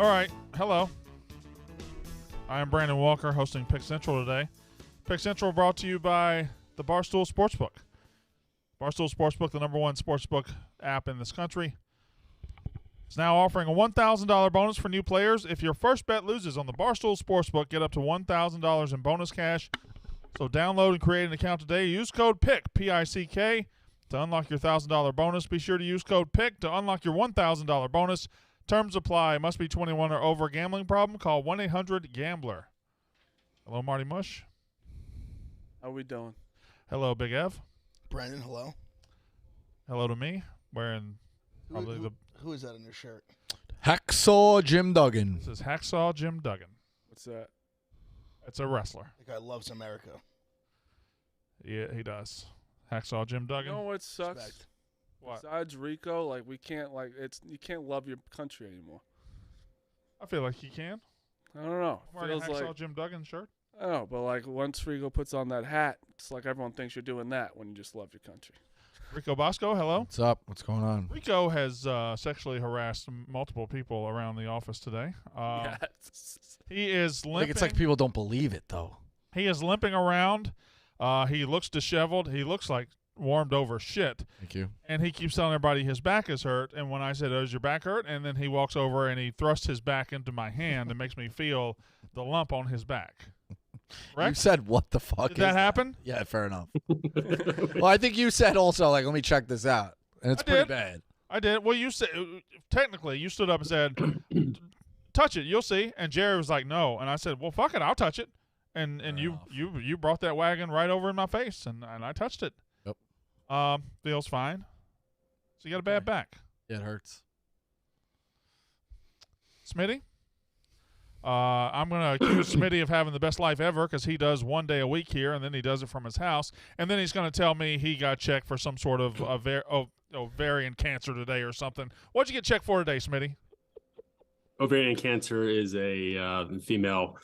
All right. Hello. I am Brandon Walker hosting Pick Central today. Pick Central brought to you by the Barstool Sportsbook. Barstool Sportsbook, the #1 sportsbook app in this country, is now offering a $1,000 bonus for new players. If your first bet loses on the Barstool Sportsbook, get up to $1,000 in bonus cash. So download and create an account today. Use code PICK, P-I-C-K, to unlock your $1,000 bonus. Be sure to use code PICK to unlock your $1,000 bonus. Terms apply. Must be 21 or over. Gambling problem? Call 1-800-GAMBLER. Hello, Marty Mush. How we doing? Hello, Big Ev. Brandon, hello. Hello to me. Wearing probably who is that in your shirt? Hacksaw Jim Duggan. This is Hacksaw Jim Duggan. What's that? It's a wrestler. The guy loves America. Yeah, he does. Hacksaw Jim Duggan. You know what sucks? Respect. What? Besides Rico, like you can't love your country anymore. I feel like he can. I don't know. I'm wearing a Feels Hacksaw like Jim Duggan shirt. I don't know, but like once Rico puts on that hat, it's like everyone thinks you're doing that when you just love your country. Rico Bosco, hello. What's up? What's going on? Rico has sexually harassed multiple people around the office today. Yes. He is I limping. think it's like people don't believe it, though. He is limping around. He looks disheveled. He looks like warmed over shit. Thank you. And he keeps telling everybody his back is hurt. And when I said, "Oh, is your back hurt?" And then he walks over and he thrusts his back into my hand and makes me feel the lump on his back. Right? You said what the fuck Did is that happen? Yeah, fair enough. Well, I think you said also, like, let me check this out. And it's I pretty did. bad. I did. Well, you said technically you stood up and said, "Touch it, you'll see." And Jerry was like, "No." And I said, "Well, fuck it, I'll touch it." And Fair you brought that wagon right over in my face, and I touched it. Yep. Feels fine. So you got a bad back, Yeah, it hurts. Smitty. I'm gonna accuse Smitty of having the best life ever because he does 1 day a week here, and then he does it from his house, and then he's gonna tell me he got checked for some sort of ovarian cancer today or something. What'd you get checked for today, Smitty? Ovarian cancer is a female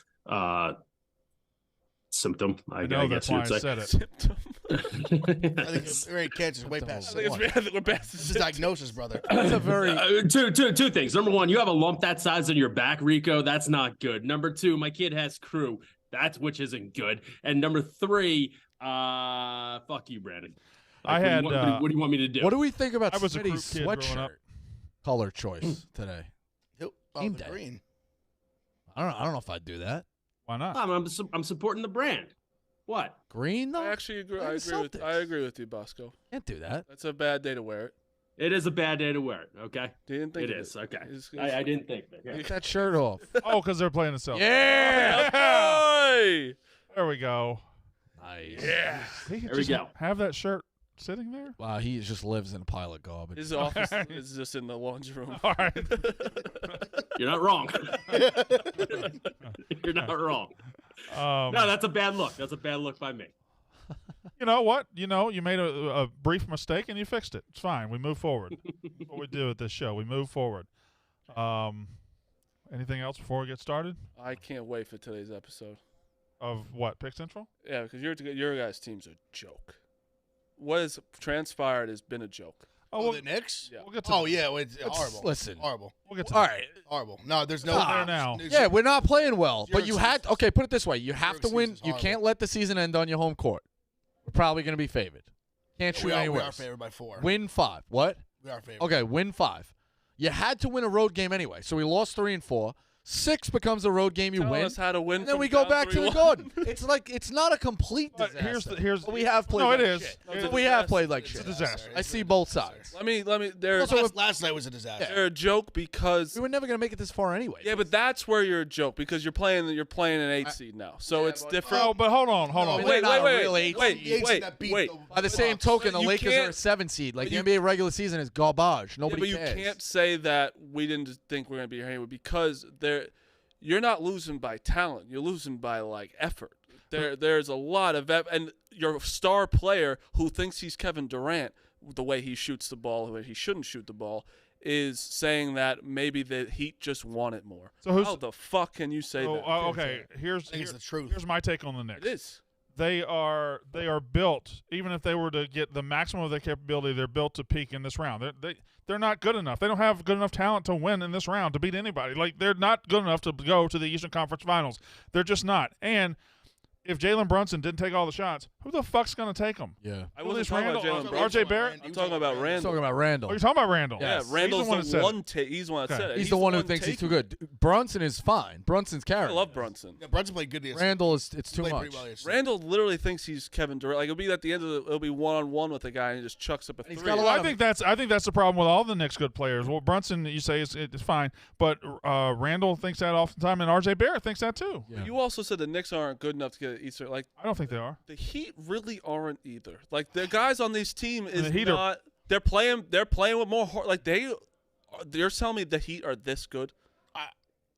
symptom. I know guess that's why you'd I say. said it. Symptom. I think ovarian cancer is way past I think we're past This is diagnosis, brother. It's a very... Two things. Number one, you have a lump that size on your back, Rico. That's not good. Number two, my kid has crew. Which isn't good. And number three, fuck you, Brandon. I Like, had. what do you want me to do? What do we think about I was a Smitty's group kid growing up. sweatshirt color choice today? Game The day. green. I don't know if I'd do that. Why not? I'm supporting the brand. What? Green, though? I actually agree. They're the I Celtics. agree with you, Bosco. Can't do that. That's a bad day to wear it. It is a bad day to wear it. Okay. You didn't think It of is. Okay. It's- I didn't think that. Yeah. Take that shirt off. Oh, because they're playing the Celtics. Yeah! Hey! There we go. Nice. Yeah. There we go. Have that shirt sitting there. Wow, he just lives in a pile of garbage. His office is just in the laundry room. All right. You're not wrong. You're not wrong. No, that's a bad look. That's a bad look by me. You know what? You made a brief mistake and you fixed it. It's fine. We move forward. That's what we do at this show. We move forward. Anything else before we get started? I can't wait for today's episode. Of what? Pick Central? Yeah, because your guys' team's a joke. What has transpired has been a joke. Oh, the Knicks? Yeah. We'll get to Oh, yeah. Well, it's horrible. Listen. Horrible. We'll get to All that. right. Horrible. No, there's no. There now. there's- Yeah, we're not playing well, Zero but you had seasons. okay. Put it this way: you have to Zero win. seasons You horrible. can't let the season end on your home court. We're probably going to be favored. Can't shoot we any are worse. favored by 4. Win 5. What? We are favored. Okay, win 5. You had to win a road game anyway, so we lost 3 and 4. 6 becomes a road game you Tell win, us how to win. and then from we go down back to the 3-1. Garden. It's like it's not a complete But disaster. here's But we have played. No, like it is. shit. It's a We have disaster. played like It's shit. a disaster. I see both sides. Let me. They're Last night was a disaster. they're a joke because We were never going to make it this far anyway. yeah, but that's where you're a joke because you're playing an 8 seed now, so Yeah, it's but- different. Oh, but hold on. I mean, wait, they're not a wait, real wait, 8 wait, seed. wait. By the same token, the You Lakers are a can't- 7 seed. Like but the you- NBA regular season is garbage. Yeah, Nobody but you cares. can't say that we didn't think we're gonna be here because you're not losing by talent. You're losing by like effort. There's a lot of and your star player who thinks he's Kevin Durant, the way he shoots the ball, the way he shouldn't shoot the ball, is saying that maybe the Heat just want it more. So how the fuck can you say that? Okay, I think it's the truth. Here's my take on the Knicks. It is. they are built. Even if they were to get the maximum of their capability, they're built to peak in this round. They're not good enough. They don't have good enough talent to win in this round to beat anybody. Like, they're not good enough to go to the Eastern Conference Finals. They're just not. And if Jalen Brunson didn't take all the shots, who the fuck's going to take them? Yeah. I wasn't talking about Jalen Brunson. R.J. Barrett? I'm talking about Randle. Talking about Randle. Oh, you're talking about Randle. Yeah, Yes. Randle's He's the one that said it. He's the one that Okay. said it. He's the one who thinks he's too good. Brunson is fine. Brunson's I carrying. love Brunson. Yeah, Brunson played good. Randle it's too played much. pretty well yesterday. Randle literally thinks he's Kevin Durant. Like, it'll be at the end of it'll be 1-on-1 with the guy and he just chucks up a And he's three. got a Well, lot I think that's the problem with all the Knicks good players. Well, Brunson, you say it's fine, but Randle thinks that all the time, and R.J. Barrett thinks that too. Yeah. You also said the Knicks aren't good enough to get Eastern. Like, I don't think they are. the Heat really aren't either. Like, the guys on this team is the Heat are- not. They're playing with more heart. Like, they're telling me the Heat are this good.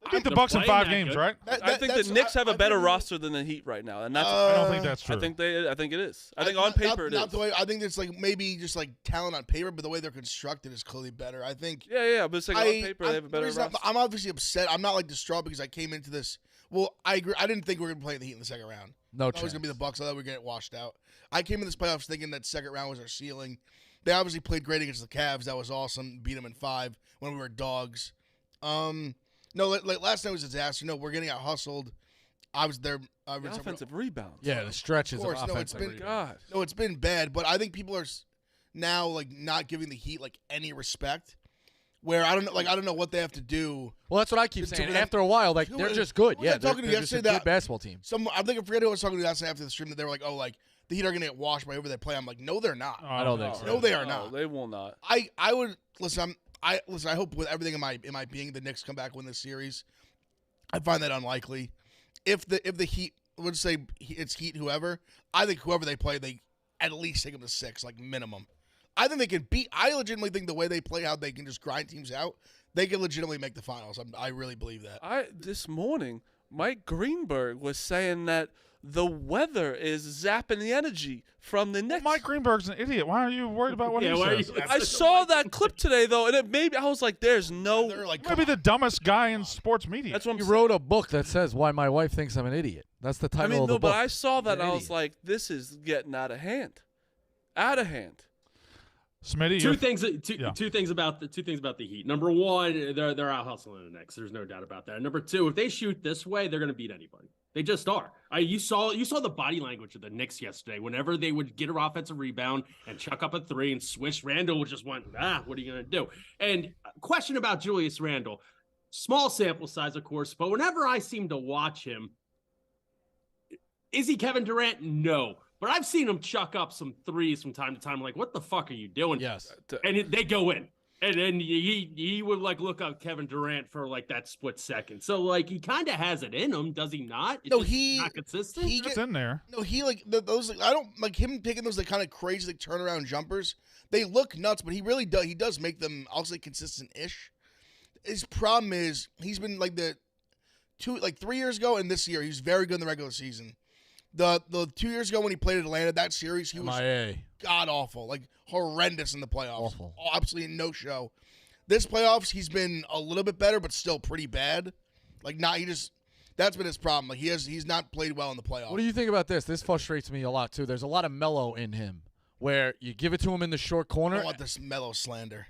They beat the They're Bucks in playing 5 that games, good. right? I think the Knicks have a better roster than the Heat right now, and that's. I don't think that's true. I think it is. I think on paper it is. Not the way. I think it's like maybe just like talent on paper, but the way they're constructed is clearly better. I think. Yeah, but it's like on paper they have a the better reason roster. I'm obviously upset. I'm not like distraught because I came into this. Well, I agree. I didn't think we were gonna play the Heat in the second round. No That chance. was gonna be the Bucks. I thought we were gonna get washed out. I came in this playoffs thinking that second round was our ceiling. They obviously played great against the Cavs. That was awesome. Beat them in 5 when we were dogs. No, like last night was a disaster. No, we're getting out hustled. I was there. The offensive rebounds. Yeah, the stretches Of of course, no, it's offensive been- rebound. God. No, it's been bad, but I think people are now like not giving the Heat like any respect. Where I don't know what they have to do. Well, that's what I keep To- saying. to- After a while, like Who they're was- just good. who was Yeah, I talking to they're just a yesterday good that- basketball team. I think I forget who I was talking to last night after the stream that they were like, oh, like the Heat are gonna get washed by whoever they play. I'm like, no, they're not. I don't think so. No, they are not. They will not. I would listen. I hope with everything in my being, the Knicks come back and win this series. I find that unlikely. If the Heat, would say it's Heat whoever, I think whoever they play, they at least take them to 6, like minimum. I think they can beat. I legitimately think the way they play, how they can just grind teams out, they can legitimately make the finals. I really believe that. This morning, Mike Greenberg was saying that the weather is zapping the energy from the Knicks. Mike Greenberg's an idiot. Why are you worried about what Yeah, he why are says? you- I saw that clip today though, and it made me. I was like, "There's They're no." like, Maybe the dumbest guy in sports media. That's what I'm He saying. wrote a book that says why my wife thinks I'm an idiot. That's the I title mean, of the no, book. but I saw that An and I was idiot. like, "This is getting out of hand, out of hand." Smitty, Two you're- things. yeah. Two things about the Heat. Number one, they're out hustling the Knicks. There's no doubt about that. Number two, if they shoot this way, they're going to beat anybody. They just are. You saw the body language of the Knicks yesterday. Whenever they would get an offensive rebound and chuck up a 3 and swish, Randle just went, what are you going to do? And question about Julius Randle. Small sample size, of course, but whenever I seem to watch him, is he Kevin Durant? No. But I've seen him chuck up some 3s from time to time. Like, what the fuck are you doing? yes. And they go in. And then he would like look up Kevin Durant for like that split second. So like he kind of has it in him, does he not? It's No, just he- not consistent. he That's get- in there. No, he like those. Like, I don't like him taking those like kind of crazy like turnaround jumpers. They look nuts, but he really does. He does make them, I'll say, consistent-ish. His problem is he's been like 3 years ago and this year he was very good in the regular season. The 2 years ago when he played at Atlanta, that series he was MIA. god awful, like horrendous in the playoffs. Awful. Absolutely no show. This playoffs he's been a little bit better, but still pretty bad. Like that's been his problem. Like he's not played well in the playoffs. What do you think about this? This frustrates me a lot too. There's a lot of mellow in him, where you give it to him in the short I corner. don't want this mellow slander.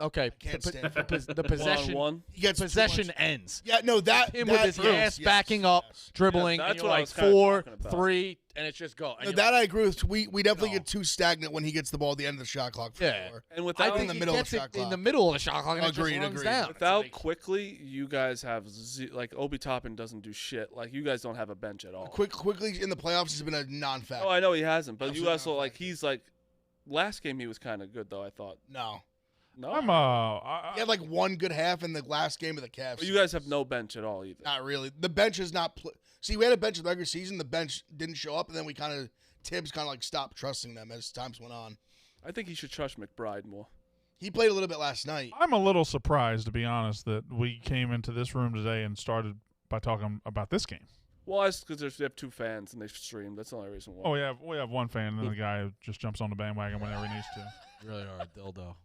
Okay, can't the, stand the possession One. He gets too possession much- ends. Yeah, no, that Him that, with his yes, ass backing up, yes. dribbling, Yeah, and that's you're what I like was kinda 4, talking about. 3, and it's just go. And No, you're that like, I agree with. We definitely No. get too stagnant when he gets the ball at the end of the shot clock. For Yeah. sure. And I without think think the he middle of gets the shot it in clock. the middle of the shot clock and it just Agreed, runs agreed. down. without quickly, you guys have like Obi Toppin doesn't do shit. Like you guys don't have a bench at all. Quickly in the playoffs has been a non-factor. Oh, I know he hasn't, but you Absolutely also not. like he's like last game he was kind of good though. I thought No, no. he had like one good half in the last game of the Cavs. But you guys have no bench at all either. Not really. The bench is not. See, we had a bench in the regular season. The bench didn't show up, and then Tibbs kind of like stopped trusting them as times went on. I think he should trust McBride more. He played a little bit last night. I'm a little surprised, to be honest, that we came into this room today and started by talking about this game. Well, that's because they have 2 fans and they stream. That's the only reason why. Oh, we have one fan, and then the guy who just jumps on the bandwagon whenever he needs to. You really are a dildo.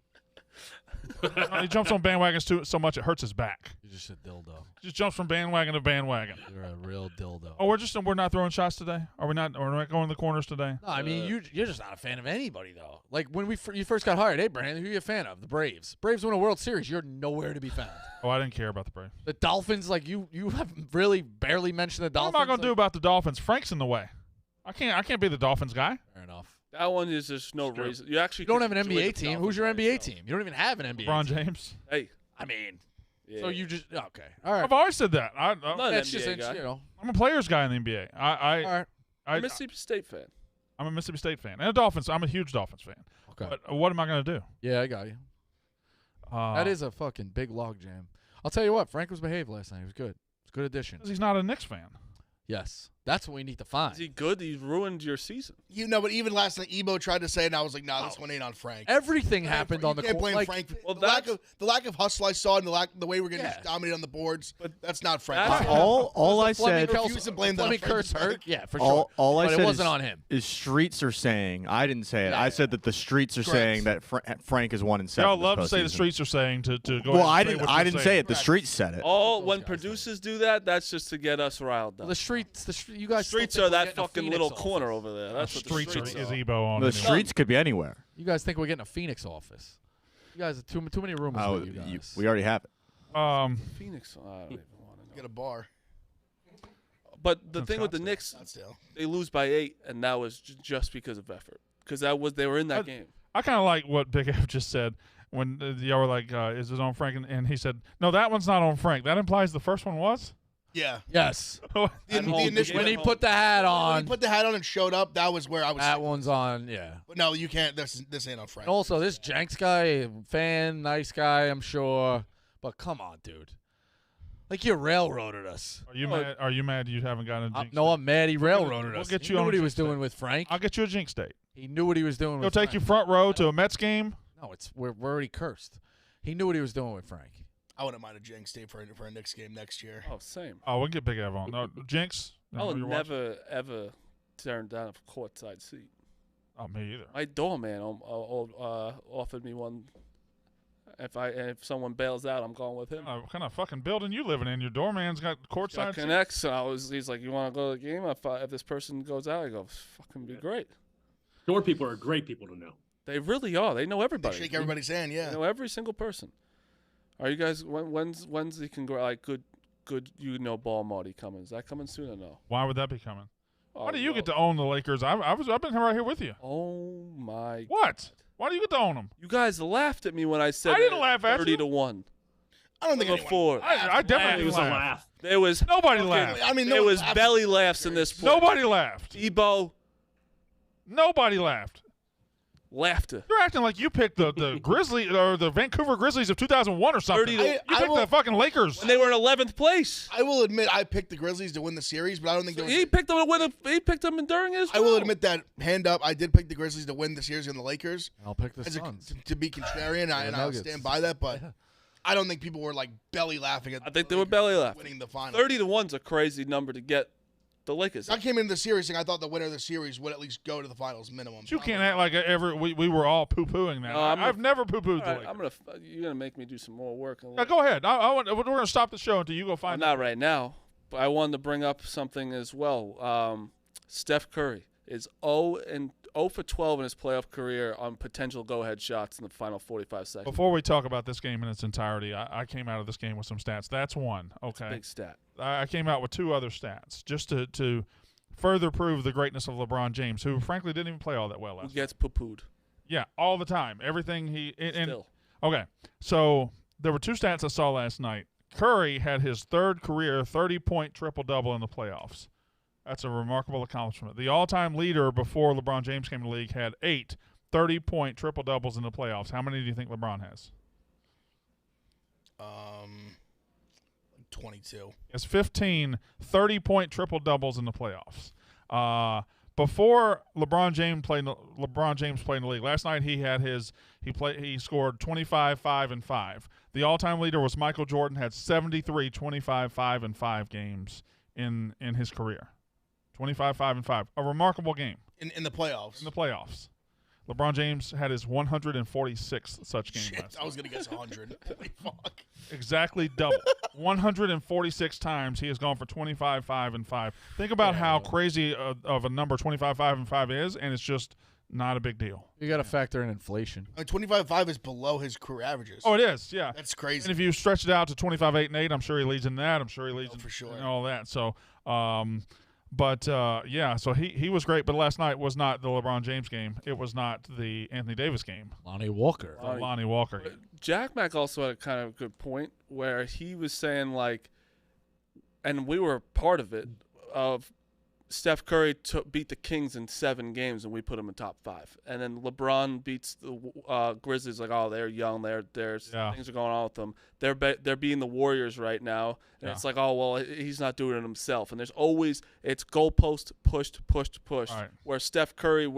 He jumps on bandwagons so much it hurts his back. You're just a dildo. Just jumps from bandwagon to bandwagon. You're a real dildo. Oh, we're not throwing shots today. Are we not? We're not going to the corners today. No, I mean you're just not a fan of anybody though. Like when you first got hired, hey Brandon, who are you a fan of? The Braves. Braves win a World Series. You're nowhere to be found. Oh, I didn't care about the Braves. The Dolphins, like you have really barely mentioned the Dolphins. What am I going to do about the Dolphins? Frank's in the way. I can't be the Dolphins guy. Fair enough. That one is just no reason. You actually You don't have could an enjoy the NBA team. Dolphins Who's your by NBA yourself. team? You don't even have an NBA LeBron team. James. Hey, I mean, yeah. so you just okay. All right. I've always said that. I'm not an That's NBA just guy. you know. I'm a players guy in the NBA. All right. I'm a Mississippi State fan. I'm a Mississippi State fan and a Dolphins. I'm a huge Dolphins fan. Okay. But what am I going to do? Yeah, I got you. That is a fucking big log jam. I'll tell you what. Frank was behaved last night. He was good. It's a good addition. 'cause he's not a Knicks fan. Yes, that's what we need to find. Is he good? He's ruined your season. But even last night, Ebo tried to say it, and I was like, "Nah, this one ain't on Frank." Everything happened on the You can't court. blame Like, Frank. Well, The lack of hustle I saw, and the way we're getting Yeah. dominated on the boards. But that's not Frank. that's- All I Fleming said, refuse to blame that on Fleming Frank. curse hurt. Yeah, for all, sure. all I But said it wasn't is, on him. is streets are saying. I didn't say it. Yeah, I yeah. said that the streets are Correct. saying that Frank is 1-7. Y'all this love to say the postseason. streets are saying to go. Well, ahead I and say didn't. what I you're didn't saying. say it. The streets said it. When producers do that, that's just to get us riled up. The streets, you guys. still Streets think are we're that getting a fucking Phoenix little office. corner over there. The That's what the streets streets is are. Ebo on. The anyway. streets could be anywhere. You guys think we're getting a Phoenix office? You guys have too many rumors Oh, with you guys. we already have it. Phoenix. I don't even want to know. Get a bar. But the In thing with the Scottsdale. Knicks, Scottsdale. they lose by 8, and that was just because of effort. Because they were in that game. I kind of like what Big F just said when y'all were like, "Is it on Frank?" And he said, "No, that one's not on Frank. That implies the first one was." Yeah. yes. The At home, initial When he home. put the hat when on, he put the hat on and showed up, that was where I was. that one's on. Yeah. But no, you can't. This ain't on Frank. And also, this Jenks guy, fan, nice guy, I'm sure. But come on, dude. Like you railroaded us. Are you mad? Are you mad you haven't gotten a jinx? No, I'm mad he railroaded we'll us. get He you knew on what a he was jinx date. doing with Frank. I'll get you a jinx date. He knew what he was doing He'll with take Frank. you front row to a Mets game. No, we're already cursed. He knew what he was doing with Frank. I wouldn't mind a jinx day for a Knicks game next year. Oh, same. Oh, we'll get Big Ev on. No, jinx. I would You're watching? never, ever turn down a courtside seat. Oh, me either. My doorman offered me one. If someone bails out, I'm going with him. What kind of fucking building you living in? Your doorman's got courtside Got seats? connects. So he's like, "You want to go to the game? If this person goes out," I go, "Fucking be great." Door people are great people to know. They really are. They know They everybody. shake everybody's hand. They Yeah. know every single person. Are you guys? When's the good? Ball Marty coming? Is that coming soon or no? Why would that be coming? Oh, Why do you no. get to own the Lakers? I've been right here with you. Oh my! What? Why do you get to own them? You guys laughed at me when I said I didn't laugh at 30 you. to 1. I don't think anyone. Before I definitely It was a laughed. laugh. there was Nobody laughed. I mean, there no, was I'm- belly laughs in this place. Nobody laughed. Ebo Nobody laughed. laughter. You're acting like you picked the Grizzly or the Vancouver Grizzlies of 2001 or something. 30 to- You I picked will- the fucking Lakers. When they were in 11th place. I will admit I picked the Grizzlies to win the series, but I don't think there was. He picked them to win. He picked them during his. I will admit that hand up. I did pick the Grizzlies to win the series in the Lakers. I'll pick the As a, Suns. to be contrarian, and I'll Nuggets. stand by that. But I don't think people were like belly laughing at. I think they the were belly Lakers laughing. winning the final. 30 to 1's a crazy number to get the Lakers. I came into the series saying I thought the winner of the series would at least go to the finals minimum. You can't act like we were all poo-pooing that. No, I'm I've never poo-pooed All the right, Lakers. you're gonna make me do some more work. Now, go ahead. We're going to stop the show until you go find Not right now, but I wanted to bring up something as well. Steph Curry is 0 for 12 in his playoff career on potential go-ahead shots in the final 45 seconds. Before we talk about this game in its entirety, I came out of this game with some stats. That's one. Okay. Big stat. I came out with two other stats just to further prove the greatness of LeBron James, who frankly didn't even play all that well Who last night. gets poo-pooed? Yeah, all the time. Everything Still. Okay, so there were two stats I saw last night. Curry had his third career 30-point triple-double in the playoffs. That's a remarkable accomplishment. The all-time leader before LeBron James came to the league had 8 30-point triple-doubles in the playoffs. How many do you think LeBron has? 22. He has 15 30-point triple-doubles in the playoffs. Before LeBron James played in the league, last night he scored 25, 5, and 5. The all-time leader was Michael Jordan, had 73 25, 5, and 5 games in his career. 25, 5, and 5. A remarkable game In the playoffs. in the playoffs. LeBron James had his 146th such game Shit, last I was gonna guess 100. Holy fuck. Exactly double. 146 times he has gone for 25, 5, and 5. Think about how crazy of a number 25, 5, and 5 is, and it's just not a big deal. You got to factor in inflation. I mean, 25-5 is below his career averages. Oh, it is, yeah. That's crazy. And if you stretch it out to 25, 8, and 8, I'm sure he leads in that. I'm sure he leads in for sure. all that. So, yeah, so he was great, but last night was not the LeBron James game. It was not the Anthony Davis game. Lonnie Walker. The Lonnie Walker game. Jack Mack also had a kind of good point where he was saying, like, and we were part of it, of Steph Curry beat the Kings in 7 games, and we put him in top 5. And then LeBron beats the Grizzlies, like, oh, they're young, things are going on with them. They're beating the Warriors right now, and it's like, oh, well, he's not doing it himself. And there's always it's goalpost pushed. Right. Where Steph Curry,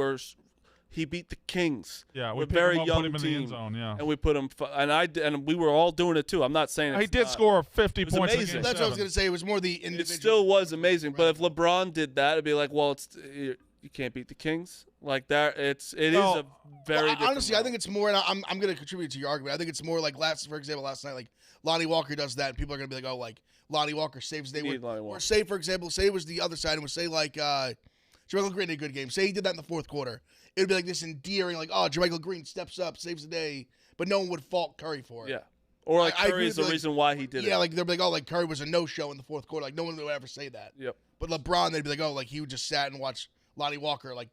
he beat the Kings. Yeah, we're picked very him up, young put him team, in the end zone, yeah. and we put him. And we were all doing it too. I'm not saying He did score 50 was points. amazing. Against That's what I was 7. gonna say. It was more the individual. It still was amazing, but if LeBron did that, it'd be like, well, you can't beat the Kings like that. It is a very different honestly, I level. think it's more, and I'm going to contribute to your argument. I think it's more like for example, last night, like Lonnie Walker does that, and people are going to be like, oh, like Lonnie Walker saves the day. Or say, for example, say it was the other side, and would say like JaMychal Green had a good game. Say he did that in the fourth quarter. It would be like this endearing, like, oh, JaMychal Green steps up, saves the day, but no one would fault Curry for it. Yeah. Or like I Curry is the agree with, reason why he did it. Yeah, like they'd be like, oh, like Curry was a no-show in the fourth quarter. Like no one would ever say that. Yep. But LeBron, they'd be like, oh, like he would just sat and watch Lonnie Walker like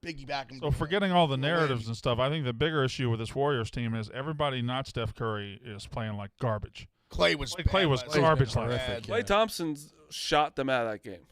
piggyback him. So forgetting all the narratives and stuff, I think the bigger issue with this Warriors team is everybody not Steph Curry is playing like garbage. Clay was Clay was garbage last night. Klay Thompson shot them out of that game.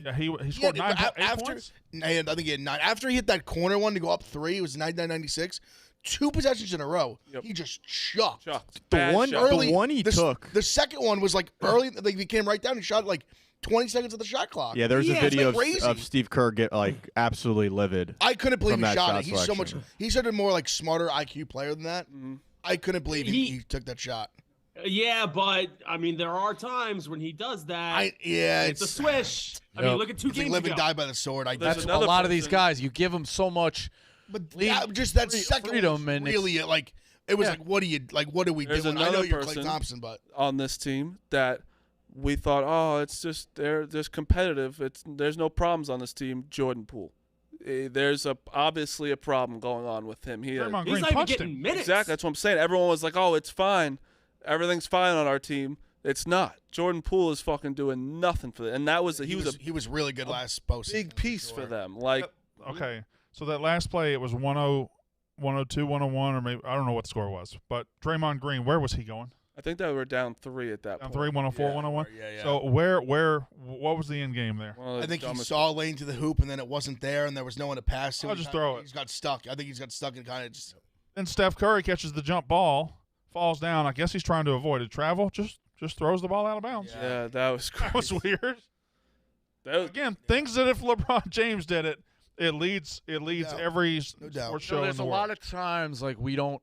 Yeah, he scored 8 points. And I think he had 9. After he hit that corner one to go up 3, it was 99-96. 2 possessions in a row. Yep. He just chucked. The one he took. The second one was like early. Like he came right down and shot like 20 seconds of the shot clock. Yeah, there's a video crazy. of Steve Kerr get like absolutely livid. I couldn't believe he from that shot shot it. He's so selection. much. He's such a more like smarter IQ player than that. Mm-hmm. I couldn't believe he took that shot. Yeah, but I mean, there are times when he does that. It's a swish. I mean, look at 2 It's like games live ago. and die by the sword. That's A lot of these guys, you give them so much, but just that second freedom, one and was really like it was like what are we There's doing? I know another you're Klay person Thompson, but on this team that we thought, oh, it's just they're competitive. There's no problems on this team. Jordan Poole. There's obviously a problem going on with him. He's not even getting minutes. Exactly. That's what I'm saying. Everyone was like, oh, it's fine. Everything's fine on our team. It's not. Jordan Poole is fucking doing nothing for them. And that was he was really good last postseason. Big piece for them. Like okay. So that last play, it was 1-0, 102, 101, or maybe I don't know what the score was. But Draymond Green, where was he going? I think that we were down 3 at that Down point. 3, 104, 101. Yeah. So what was the end game there? I think he saw a lane to the hoop and then it wasn't there and there was no one to pass to. I'll just throw it. He's got stuck. I think he's got stuck and kind of just. Then Steph Curry catches the jump ball, falls down. I guess he's trying to avoid it. Travel, just throws the ball out of bounds. Yeah, that was crazy. That was weird. Again, things that if LeBron James did it, it leads every sports show in there's the a world. lot of times like we don't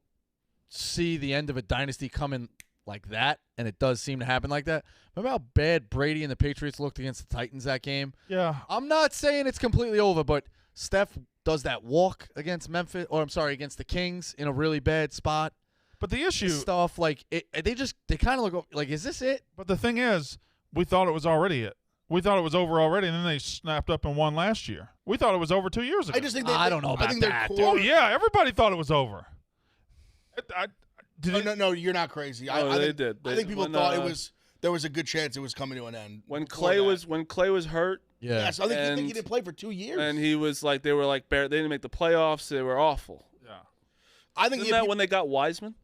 see the end of a dynasty coming like that, and it does seem to happen like that. Remember how bad Brady and the Patriots looked against the Titans that game? Yeah. I'm not saying it's completely over, but Steph does that walk against against the Kings in a really bad spot. But the issue Stuff like they kind of look like, is this it? But the thing is, we thought it was already it. We thought it was over already, and then they snapped up and won last year. We thought it was over 2 years ago. I just think I don't know about that, Oh yeah, everybody thought it was over. No, you're not crazy. They did. I think people thought there was a good chance it was coming to an end. When Clay was hurt. Yeah. Yes, I think he didn't play for 2 years. And he was like, they were like, they didn't make the playoffs. They were awful. Yeah. I think Isn't that when they got Wiseman?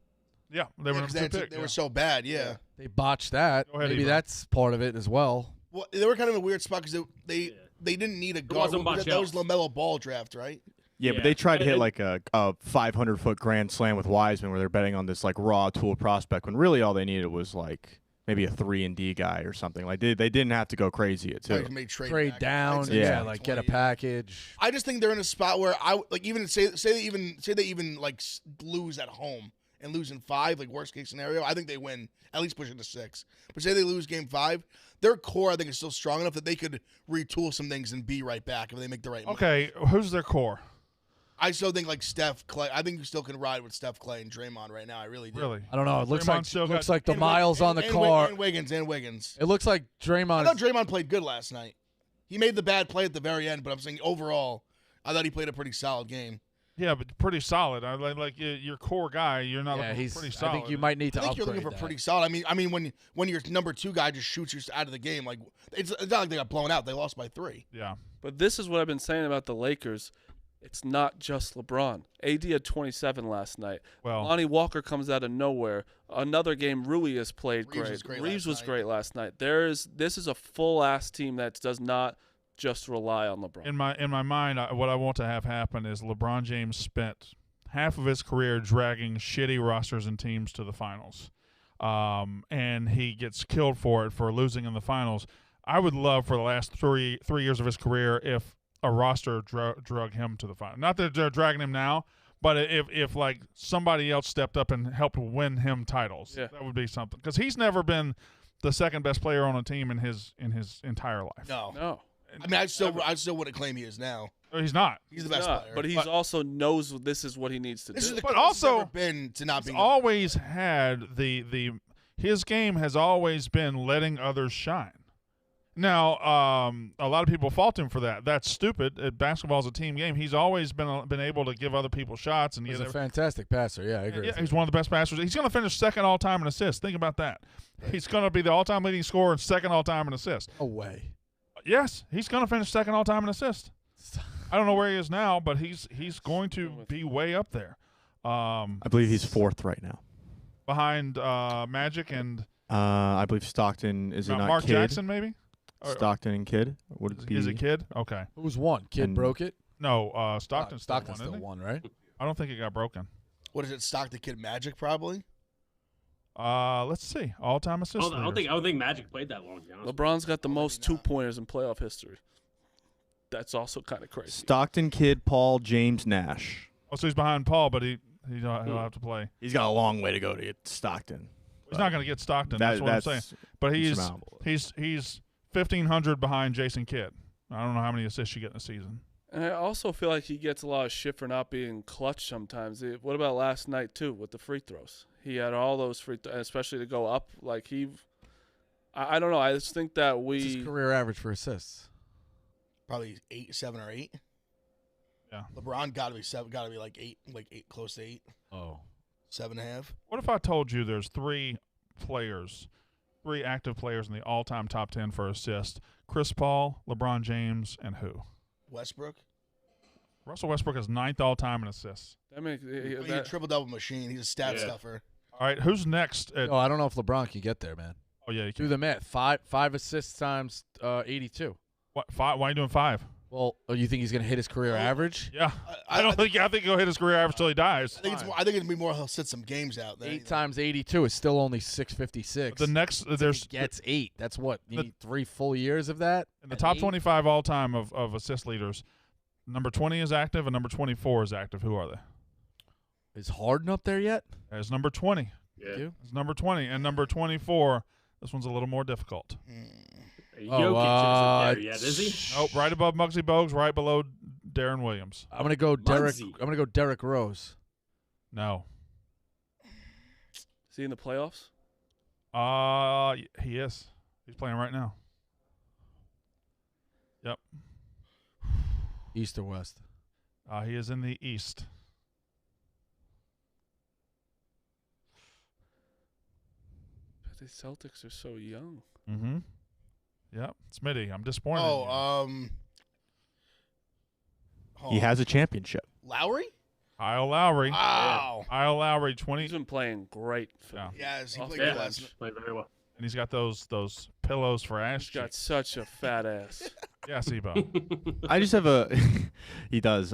Yeah, they were number 2 pick. They were so bad. Yeah. They botched that. Go ahead, Maybe Ebro. that's part of it as well. Well, they were kind of a weird spot because they didn't need a guard. wasn't much That was else. LaMelo Ball draft, right? Yeah, but they tried to hit like a 500-foot grand slam with Wiseman where they're betting on this like raw tool prospect when really all they needed was like maybe a 3-and-D guy or something. Like they didn't have to go crazy at They 2. made Trade back. down, I'd say Yeah. like get a 20. package. I just think they're in a spot where I like even say they even like lose at home and lose in 5, like worst case scenario. I think they win, at least push it to 6. But say they lose game 5, their core I think is still strong enough that they could retool some things and be right back if they make the right move. Okay, who's their core? I still think like Steph, Clay. I think you still can ride with Steph, Clay, and Draymond right now. I really do. Really? I don't know. It looks Draymond still looks got- like the And miles on the car. And Wiggins. It looks like I Draymond. thought Draymond played good last night. He made the bad play at the very end, but I'm saying overall, I thought he played a pretty solid game. Yeah, but pretty solid. I like your core guy. You're not Yeah, looking he's. for pretty solid. I think you might need to I think upgrade you're looking for that. pretty solid. I mean, when your number 2 guy just shoots you out of the game, like it's not like they got blown out. They lost by 3. Yeah. But this is what I've been saying about the Lakers. It's not just LeBron. AD had 27 last night. Well, Lonnie Walker comes out of nowhere. Another game, Rui has played Reeves was great Reeves last was night. great last night. This is a full ass team that does not just rely on LeBron. in my mind, what I want to have happen is LeBron James spent half of his career dragging shitty rosters and teams to the finals, and he gets killed for it for losing in the finals. I would love for the last three years of his career if a roster drug him to the final. Not that they're dragging him now, but if like somebody else stepped up and helped win him titles, Yeah. that would be something. Because he's never been the second best player on a team in his entire life. No. I mean, I still wouldn't claim he is now. He's not. He's the best Yeah, player. but he's also knows this is what he needs to this do. is the But closest also, it's ever been to not He's being. always had his game has always been letting others shine. Now, a lot of people fault him for that. That's stupid. Basketball is a team game. He's always been able to give other people shots and He's get a fantastic passer. Yeah, I agree. Yeah, with he's you. one of the best passers. He's going to finish second all time in assists. Think about that. He's going to be the all time leading scorer and second all time in assists. No way. Yes, he's going to finish second all time in assists. I don't know where he is now, but he's going to be way up there. I believe he's 4th right now. Behind Magic and I believe Stockton is it not Mark Kidd? Jackson, maybe? Stockton and Kidd. Would it be? Is it Kid? Okay. Who's won? Kid And- broke it. No, Stockton's still Stockton one, still isn't he? won, right? I don't think it got broken. What is it? Stock the Kid Magic probably. Let's see. All-time assist I don't think Magic played that long. To be honest. LeBron's got the most maybe not. 2-pointers in playoff history. That's also kind of crazy. Stockton, Kidd, Paul, James, Nash. Oh, so he's behind Paul, but he'll have to play. He's got a long way to go to get Stockton. He's not going to get Stockton. That- That's what I'm that's saying. But he's insurmountable. 1,500 behind Jason Kidd. I don't know how many assists you get in a season. And I also feel like he gets a lot of shit for not being clutch sometimes. What about last night, too, with the free throws? He had all those free throws, especially to go up. Like, I don't know. I just think that What's his career average for assists? Probably 8, 7, or 8. Yeah. LeBron got to be 7. Got to be like 8, close to 8, Oh. 7.5. What if I told you there's three active players in the all-time top 10 for assists? Chris Paul, LeBron James, and who? Westbrook. Russell Westbrook is 9th all-time in assists. That makes He's a triple double machine. He's a stat stuffer. All right, who's next? Oh, I don't know if LeBron can get there, man. Oh, yeah, you Do can. the math. Five assists times 82. What, 5? Why are you doing 5? Well, you think he's going to hit his career average? Yeah. I think he'll hit his career average till he dies. I think it's gonna be more. He'll sit some games out. Than 8 anything. times 82 is still only 656. The next, there's He gets 8. That's what? You need 3 full years of that? in the At top 8? 25 all-time of assist leaders, number 20 is active and number 24 is active. Who are they? Is Harden up there yet? There's number 20. Yeah. It's number 20 and number 24. This one's a little more difficult. Jokic isn't there yet, is he? Nope, right above Muggsy Bogues, right below Darren Williams. I'm gonna go Derek. Muggsy. I'm gonna go Derek Rose. No. Is he in the playoffs? He is. He's playing right now. Yep. East or West? He is in the East. But the Celtics are so young. Mm-hmm. Yep. Smitty, I'm disappointed. in you. He has a championship. Lowry. Kyle Lowry. Wow. Kyle Lowry, 20, He's been playing great. For Yeah. Yes, he Off played the good bench. last night. Played very well. and he's got those pillows for ass He's got cheeks. such a fat ass. Yeah, Sibo. I just have a. He does.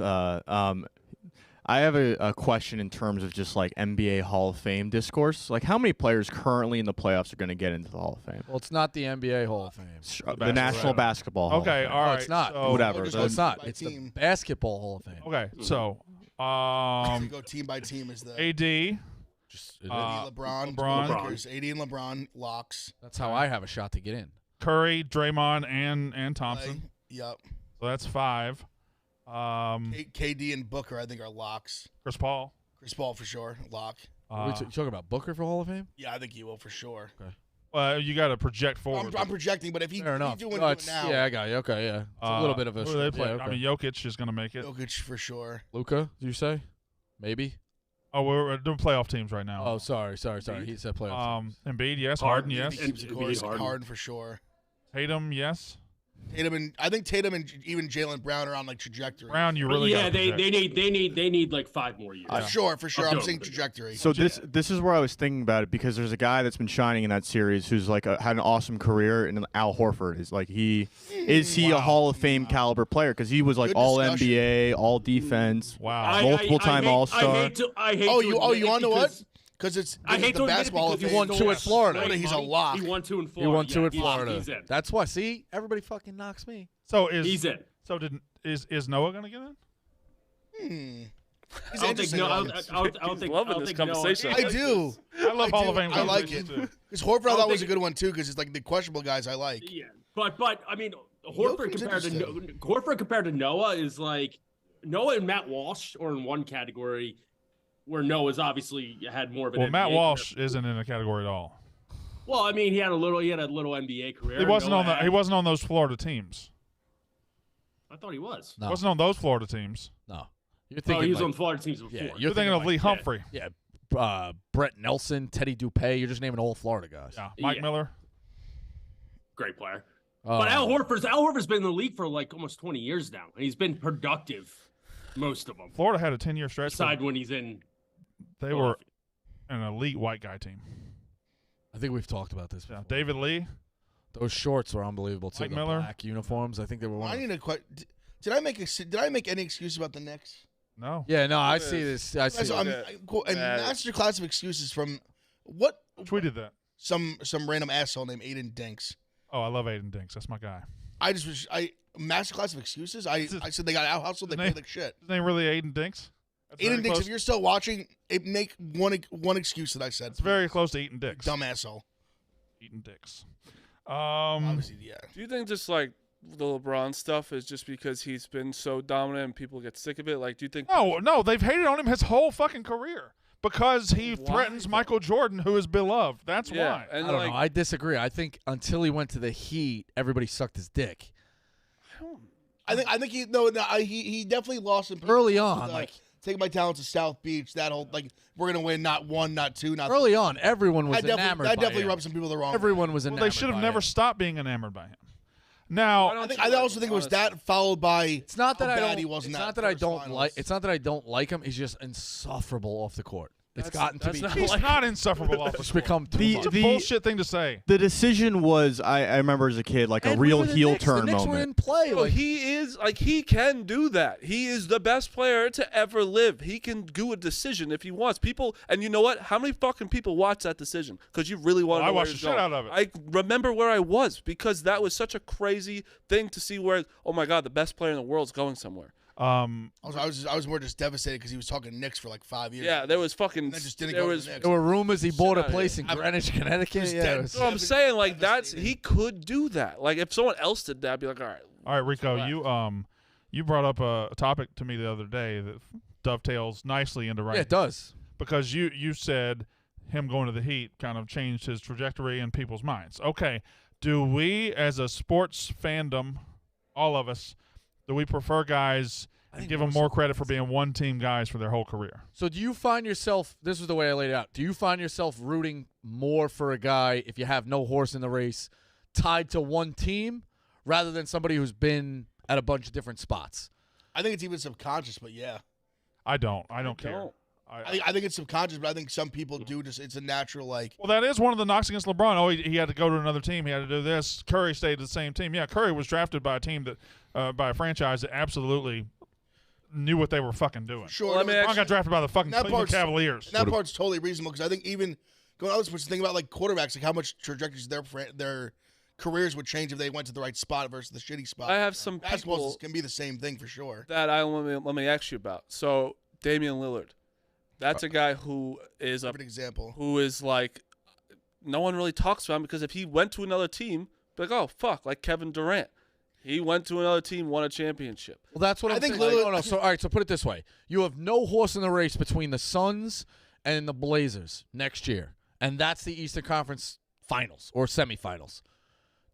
I have a question in terms of just like NBA Hall of Fame discourse. Like, how many players currently in the playoffs are going to get into the Hall of Fame? Well, it's not the NBA Hall of Fame. The National Basketball Hall Okay, of Fame. all No, right. it's not. So, Whatever. Just No, it's not. by It's the team. Basketball Hall of Fame. Okay, so We go team by team. Is the AD, Just, it is. AD, LeBron, LeBron. Lakers, AD and LeBron locks. That's how I have a shot to get in. Curry, Draymond, and Thompson. Clay. Yep. So that's 5. KD and Booker, I think, are locks. Chris Paul. Chris Paul for sure, lock. You talking about Booker for Hall of Fame? Yeah, I think he will for sure. Well, you got to project forward. I'm projecting, but if he's Fair enough. doing No, it now, yeah, I got you. Okay, yeah. It's a little bit of a. Who do they play? Yeah, okay. I mean, Jokic is going to make it. Jokic for sure. Luka, did you say? Maybe. Oh, we're doing playoff teams right now. Oh, sorry. He said playoff. Embiid, yes. Harden, yes. Keeps the course. Harden. Harden for sure. Tatum, yes. I think Tatum and even Jalen Brown are on like trajectory. Brown, you But really yeah, got they need like 5 more years. For sure. I'm saying October. trajectory. So this is where I was thinking about it because there's a guy that's been shining in that series who's like had an awesome career, and Al Horford is like is he a Hall of Fame caliber player because he was like Good all discussion. NBA, all defense, Wow. multiple-time All-Star. I hate you want to know what? because- Because it's I hate the to admit it basketball. because he won 2 at Florida. He's a lock. He won 2 in He Florida. won 2 at Yeah, Florida. He's in. That's why. See, everybody fucking knocks me. So He's in. So is Noah going to get in? He's I don't think interesting. no. one. I don't think. loving I don't this think conversation. Noah- I do. I love Hall of Fame. I like it. conversations, too. Because Horford, I don't thought was a think- good one too. Because it's like the questionable guys I like. Yeah, but I mean, Jokic's Horford compared to Noah is like Noah and Matt Walsh are in one category, where Noah's obviously had more of an. Well, Matt NBA Walsh career. isn't in a category at all. Well, I mean, he had a little NBA career. He wasn't Noah on the. had- He wasn't on those Florida teams. I thought he was. No, Wasn't on those Florida teams. no. You're Oh, thinking he was like, on Florida teams before. Yeah, You're thinking of like- Lee Humphrey. Yeah, Brett Nelson, Teddy Dupay. You're just naming all Florida guys. Yeah. Mike Yeah. Miller. Great player. But Al Horford's been in the league for like almost 20 years now, and he's been productive most of them. Florida had a 10-year stretch. Aside when he's in. They were an elite white guy team. I think we've talked about this. Yeah. Before. David Lee. Those shorts were unbelievable too. Mike The Miller. black uniforms. I think they were one. I of- need a Did I make any excuse about the Knicks? No. Yeah, no, I see this. I see. So it. cool. A master class of excuses from what? Tweeted that. Some random asshole named Aiden Dinks. Oh, I love Aiden Dinks. That's my guy. Master class of excuses. I said they got out hustled. They His played name- like shit. His name really Aiden Dinks? That's very Aiden Dinks. close- If you're still watching, make one excuse that I said. It's very close to Eating Dicks. Dumb asshole. Eating Dicks. Obviously, yeah. Do you think just like the LeBron stuff is just because he's been so dominant and people get sick of it? Like, do you think? No, they've hated on him his whole fucking career because he Why, threatens though? Michael Jordan, who is beloved. That's Yeah, why. and I don't like, know. I disagree. I think until he went to the Heat, everybody sucked his dick. I think he he definitely lost some people Early with, on, like taking my talents to South Beach. That whole like we're gonna win not 1, not 2, not early on, everyone was That definitely, enamored. that by definitely him. rubbed some people the wrong way. Everyone was Well, enamored. they should have by never him. stopped being enamored by him. Now, I also think it was that followed by It's not that how I bad don't. he was in It's that not that I first don't finals. like. It's not that I don't like him. He's just insufferable off the court. It's gotten to that's be. not he's like- not insufferable off the It's court. become too The- much. It's a bullshit thing to say. The decision was, I remember as a kid, like a And we real were the heel Knicks. turn the Knicks moment. were in play. Bro, Like, he is like he can do that. He is the best player to ever live. He can do a decision if he wants. People, and you know what? How many fucking people watch that decision? Because you really want to I know where watched he's the shit going. out of it. I remember where I was because that was such a crazy thing to see. Where oh my god, the best player in the world is going somewhere. I was more just devastated because he was talking Knicks for like 5 years. Yeah, there was fucking. that just didn't there go to was. the Knicks. there were rumors he bought a outta place in Greenwich, Connecticut. Just Yeah, dead. it was- So I'm saying like that's Devastating. he could do that. Like if someone else did that, I'd be like, all right. All right, Rico, Correct. you brought up a topic to me the other day that dovetails nicely into right yeah, it does. because you said him going to the Heat kind of changed his trajectory in people's minds. Okay, do we as a sports fandom, all of us, do we prefer guys and give them more credit for being one-team guys for their whole career? So do you find yourself, this is the way I laid it out, do you find yourself rooting more for a guy, if you have no horse in the race, tied to one team rather than somebody who's been at a bunch of different spots? I think it's even subconscious, but yeah. I don't care. don't. I think it's subconscious, but I think some people do just. It's a natural like. Well, that is one of the knocks against LeBron. Oh, he had to go to another team. He had to do this. Curry stayed at the same team. Yeah, Curry was drafted by a team that, by a franchise that absolutely knew what they were fucking doing. Sure, Well, I mean, LeBron got drafted by the fucking That Cleveland part's- Cavaliers. that part's totally reasonable because I think even going on this, think about like quarterbacks, like how much trajectories their careers would change if they went to the right spot versus the shitty spot. I have some Basketball people can be the same thing for sure. that let me ask you about. So Damian Lillard, that's a guy who is a Perfect example. who is like no one really talks about him because if he went to another team, be like oh fuck, like Kevin Durant, He went to another team, won a championship. Well, that's what I I'm think saying. Lillard- No. So, all right. So put it this way: you have no horse in the race between the Suns and the Blazers next year, and that's the Eastern Conference Finals or semifinals.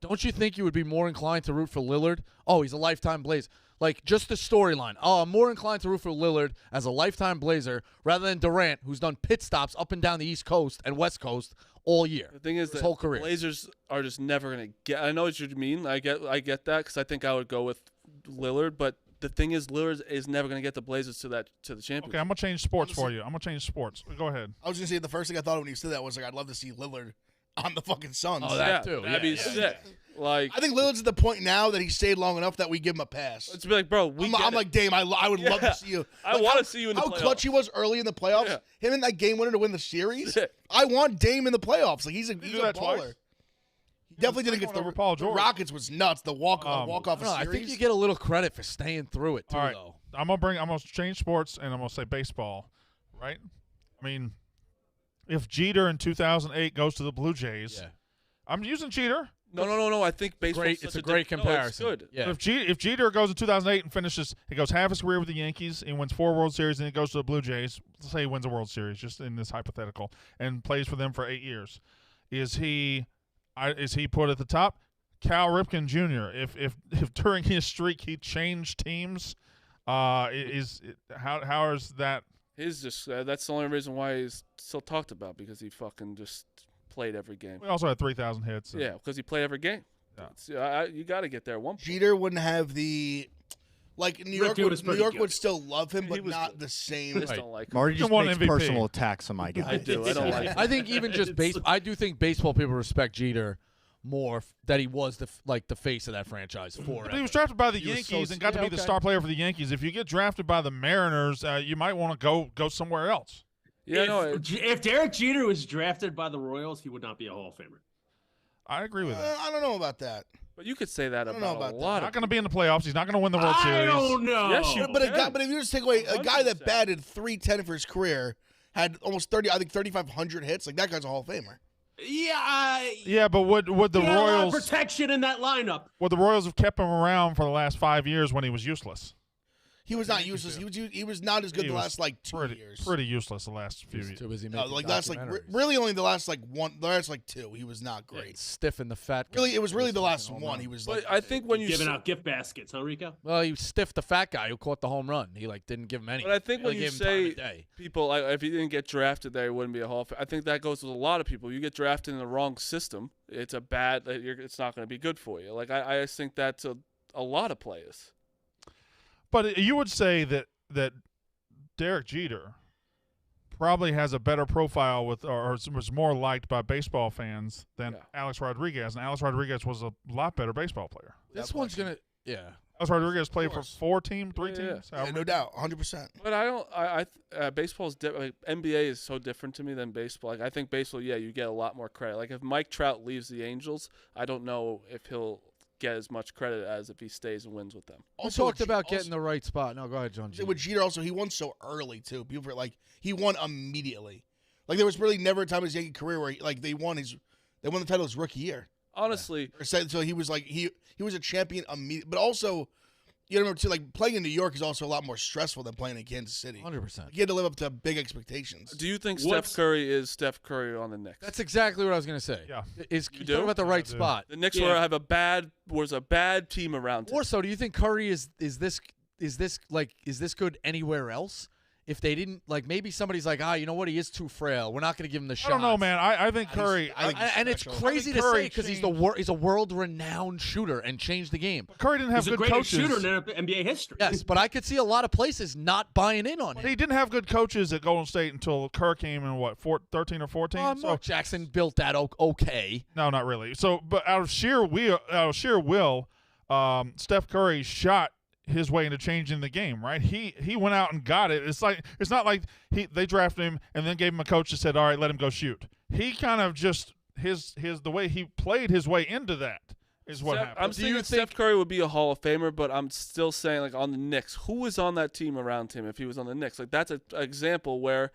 Don't you think you would be more inclined to root for Lillard? Oh, he's a lifetime Blazer. Like, just the storyline. Oh, I'm more inclined to root for Lillard as a lifetime Blazer rather than Durant, who's done pit stops up and down the East Coast and West Coast all year. The thing is his that whole career. Blazers are just never going to get. I know what you mean. I get that because I think I would go with Lillard. But the thing is, Lillard is never going to get the Blazers to the championship. Okay, I'm gonna change sports for you. I'm gonna change sports. Go ahead. I was gonna say the first thing I thought of when you said that was like I'd love to see Lillard on the fucking Suns. Oh, that too. That'd be Yeah. sick. Like, I think Lillard's at the point now that he stayed long enough that we give him a pass. it's be like, bro, I'm like, Dame, I would love Yeah. to see you. I Like, want how- to see you in the how playoffs. clutch he was early in the playoffs. Yeah. Him in that game winner to win the series. Sick. I want Dame in the playoffs. Like he's a do baller. that twice? He definitely did against one the over Paul the George. Rockets was nuts. The walk off I of don't know, I series. think you get a little credit for staying through it too, All right. though. I'm gonna change sports and I'm gonna say baseball, right? I mean, if Jeter in 2008 goes to the Blue Jays, Yeah. I'm using Jeter. No. I think baseball. It's a great comparison. No, it's good. Yeah. But if Jeter goes in 2008 and finishes, he goes half his career with the Yankees and wins 4 World Series, and he goes to the Blue Jays. Let's say he wins a World Series, just in this hypothetical, and plays for them for 8 years. Is he put at the top? Cal Ripken Jr. If during his streak he changed teams, how is that? He's just that's the only reason why he's still talked about because he fucking just played every game. We also had 3,000 hits. Yeah, because he played every game. Yeah. You got to get there at one point. Jeter wouldn't have the like New York. Ricky was New pretty York good. would still love him, He but was not good. the I same. just don't like him. Marty just won makes MVP. personal attacks on my guy. I do. I don't like him. I think even just I do think baseball people respect Jeter more that he was the face of that franchise forever. But he was drafted by the He was Yankees so- and got to yeah, be the okay. star player for the Yankees. If you get drafted by the Mariners, you might want to go somewhere else. Yeah, no. If Derek Jeter was drafted by the Royals, he would not be a Hall of Famer. I agree with that. I don't know about that. But you could say that I don't know about about a that. lot Not of. going to be in the playoffs. He's not going to win the World I Series. don't know. Yes, you But a can. guy, but if you just take away a guy that 100%. batted .310 for his career, had almost 3,500 hits, like that guy's a Hall of Famer. Yeah, but would the he had a lot of Royals protection in that lineup. have kept him around for the last 5 years when he was useless? He was not useless. He was not as good He the was last like 2 years. Pretty useless the last few He's years. too busy No, making like that's like documentaries. really only the last like 2. He was not Yeah, great. stiff in the fat guy. Really, it was really the last Home one. run. He was But like. I think when you Giving say- out gift baskets, huh, Rico? Well, he stiffed the fat guy who caught the home run. He didn't give him any. But I think He when only you gave him time say of day. people, like, if he didn't get drafted there, he wouldn't be a Hall of Famer. I think that goes with a lot of people. You get drafted in the wrong system, it's it's not going to be good for you. Like I just think that's a lot of players. But you would say that Derek Jeter probably has a better profile or was more liked by baseball fans than Yeah. Alex Rodriguez, and Alex Rodriguez was a lot better baseball player. This one's gonna, yeah. Alex Rodriguez played for course. 3 teams. yeah, however no doubt, 100%. But I don't. Baseball's like NBA is so different to me than baseball. Like I think baseball, yeah, you get a lot more credit. Like if Mike Trout leaves the Angels, I don't know if he'll get as much credit as if he stays and wins with them. We talked about getting the right spot. No, go ahead, John G. With Jeter also, he won so early too. People were like, he won immediately. Like there was really never a time in his Yankee career where they won the title his rookie year. Honestly, So he was like he was a champion immediately. But also, you remember too, like playing in New York is also a lot more stressful than playing in Kansas City. 100%. He had to live up to big expectations. do you think What's- Steph Curry is Steph Curry on the Knicks? That's exactly what I was gonna say. Yeah. Is You you do? talking about the right I do. spot? the Knicks Yeah. was a bad team around him. Or so, do you think Curry is this good anywhere else? If they didn't maybe somebody's like, you know what, he is too frail. We're not going to give him the I shot. don't know, man. I think Curry. I think he's And it's special. crazy I to think Curry say because changed- he's a world-renowned shooter and changed the game. Curry didn't have He's the good greatest coaches. shooter in NBA history. Yes, but I could see a lot of places not buying in on But him. he didn't have good coaches at Golden State until Kerr came in 13 or 14. So Mark Jackson built that okay. no, not really. So, but out of sheer will, Steph Curry shot his way into changing the game. Right? He went out and got it. It's not like they drafted him and then gave him a coach that said, "All right, let him go shoot." He kind of just the way he played his way into that is what happened. I'm thinking Steph Curry would be a Hall of Famer, but I'm still saying, like, on the Knicks, who was on that team around him if he was on the Knicks? Like, that's an example where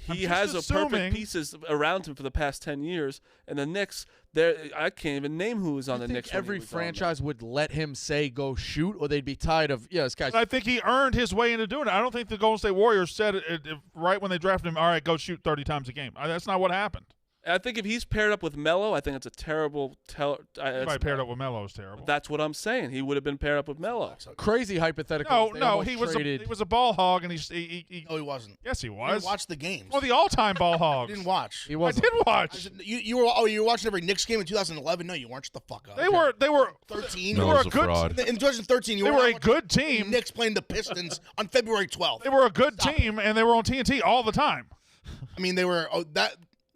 he just has a assuming- perfect pieces around him for the past 10 years. And the Knicks, I can't even name who was on You the think Knicks. when he every was on there. franchise would let him say go shoot, or they'd be tired of this guy's. I think he earned his way into doing it. I don't think the Golden State Warriors said it right when they drafted him, all right, go shoot 30 times a game. That's not what happened. I think if he's paired up with Melo, I think it's a terrible. Everybody paired up with Melo is terrible. That's what I'm saying. He would have been paired up with Melo. Crazy hypothetical. No, he was a ball hog, and he No, he wasn't. yes, he You was. didn't watch the games. Well, the all-time ball You hogs. didn't watch. He I wasn't. did I watch. said, you were watching every Knicks game in 2011. No, you weren't. Shut the fuck up. They were 13. They No, were it a was a good. fraud. In 2013, you They were were not a watching good the team. Knicks playing the Pistons on February 12th. They were a good Stop team, and they were on TNT all the time. I mean, they were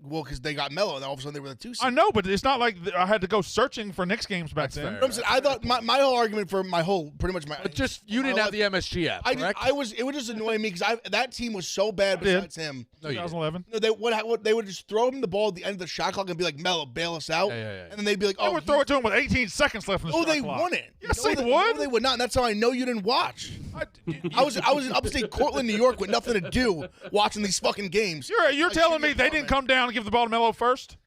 because they got Melo, and all of a sudden they were the 2 seed. I know, but it's not like I had to go searching for Knicks games back That's then. fair. I'm saying, I thought my whole argument for pretty much my. But just you my didn't whole have the MSG app, I correct? it would just annoy me because that team was so bad I did. besides him. No, you didn't. 2011. No, they would just throw him the ball at the end of the shot clock and be like, Melo, bail us out. Yeah. And then they'd be like, They would throw it to him with 18 seconds left in the Oh, shot they clock. won it. Yes, No, they would. No, they would not. And that's how I know you didn't watch. I was in upstate Cortland, New York, with nothing to do, watching these fucking games. You're Like, telling shit, me you're they didn't come down and give the ball to Melo first?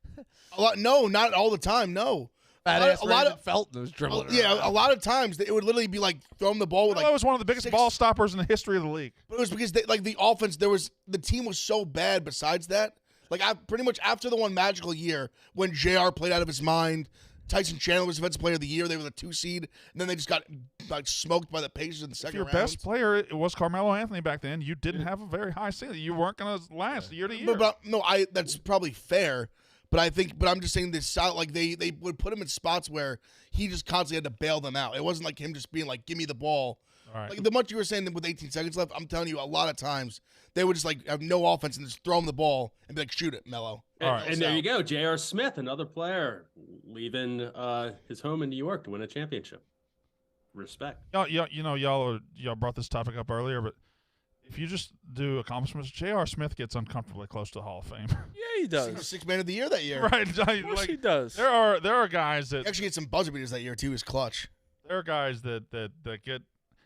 No, not all the time. No. Badass a lot Brandon of Felton was dribbling. yeah, around. a lot of times it would literally be like throwing the ball with Melo like. was one of the biggest 6 ball stoppers in the history of the league. But it was because the offense, the team was so bad. Besides that, like I pretty much after the one magical year when JR played out of his mind, Tyson Chandler was Defensive Player of the Year. They were the 2 seed, and then they just got like smoked by the Pacers in the If second your round. best player was Carmelo Anthony back then, you didn't have a very high ceiling. You weren't going to last year to year. But no, that's probably fair. But I'm just saying this. Like they would put him in spots where he just constantly had to bail them out. It wasn't like him just being like, "Give me the ball." All right. Like the much you were saying with 18 seconds left, I'm telling you, a lot of times they would just like have no offense and just throw him the ball and be like, "Shoot it, Melo." And, All right. and there you go, J.R. Smith, another player leaving his home in New York to win a championship. Respect. Y'all brought this topic up earlier, but if you just do accomplishments, J.R. Smith gets uncomfortably close to the Hall of Fame. Yeah, he does. 6th man of the year that year. Right? Of course he does. There are guys He that actually had some buzzer beaters that year too. His clutch. there are guys that get.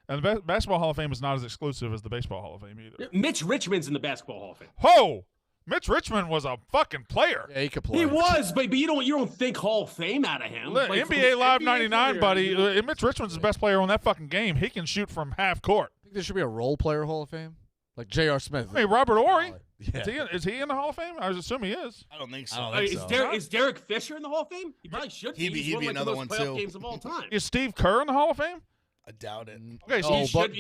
And the basketball Hall of Fame is not as exclusive as the baseball Hall of Fame either. Mitch Richmond's in the Basketball Hall of Fame. Ho! Mitch Richmond was a fucking player. Yeah, he could play. He was, but you don't think Hall of Fame out of him. Like, from NBA his Live NBA 99, career, buddy. you know? Mitch Richmond's the best player on that fucking game. He can shoot from half court. I think there should be a role player Hall of Fame, like J.R. Smith. I mean, Robert Ory. Yeah. Is he in the Hall of Fame? I assume he is. I don't think so. I don't I mean, think so. is Derek Fisher in the Hall of Fame? He probably should be. He'd be- He's he'd won, be like, another the one, most playoff too. games of all time. Is Steve Kerr in the Hall of Fame? I doubt it. Okay, so Oh,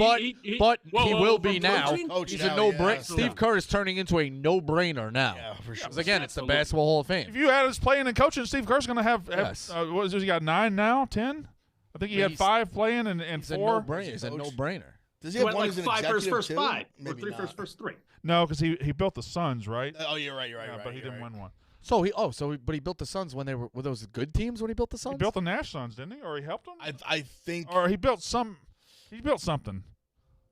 but he will be from now. coaching? Coach He's now, a no yeah. brainer. Steve Kerr is turning into a no-brainer now. Yeah, for sure. Because again, it's the Absolutely. Basketball Hall of Fame. if you add his playing and coaching, Steve Kerr's going to have Yes. what is it, he got 9 now, 10? I think he Yeah, had he's- 5 playing and It's a 4. no-brainer. It's a Coach. no-brainer. Does he He have went one like as an 5 for his executive first too? 5, or Maybe 3 for his not. first 3. No, because he built the Suns, right? Oh, you're right. You're right. Yeah, right but he you're didn't right. win one. But he built the Suns when were those good teams when he built the Suns? He built the Nash Suns, didn't he? Or he helped them? I think. Or he built something.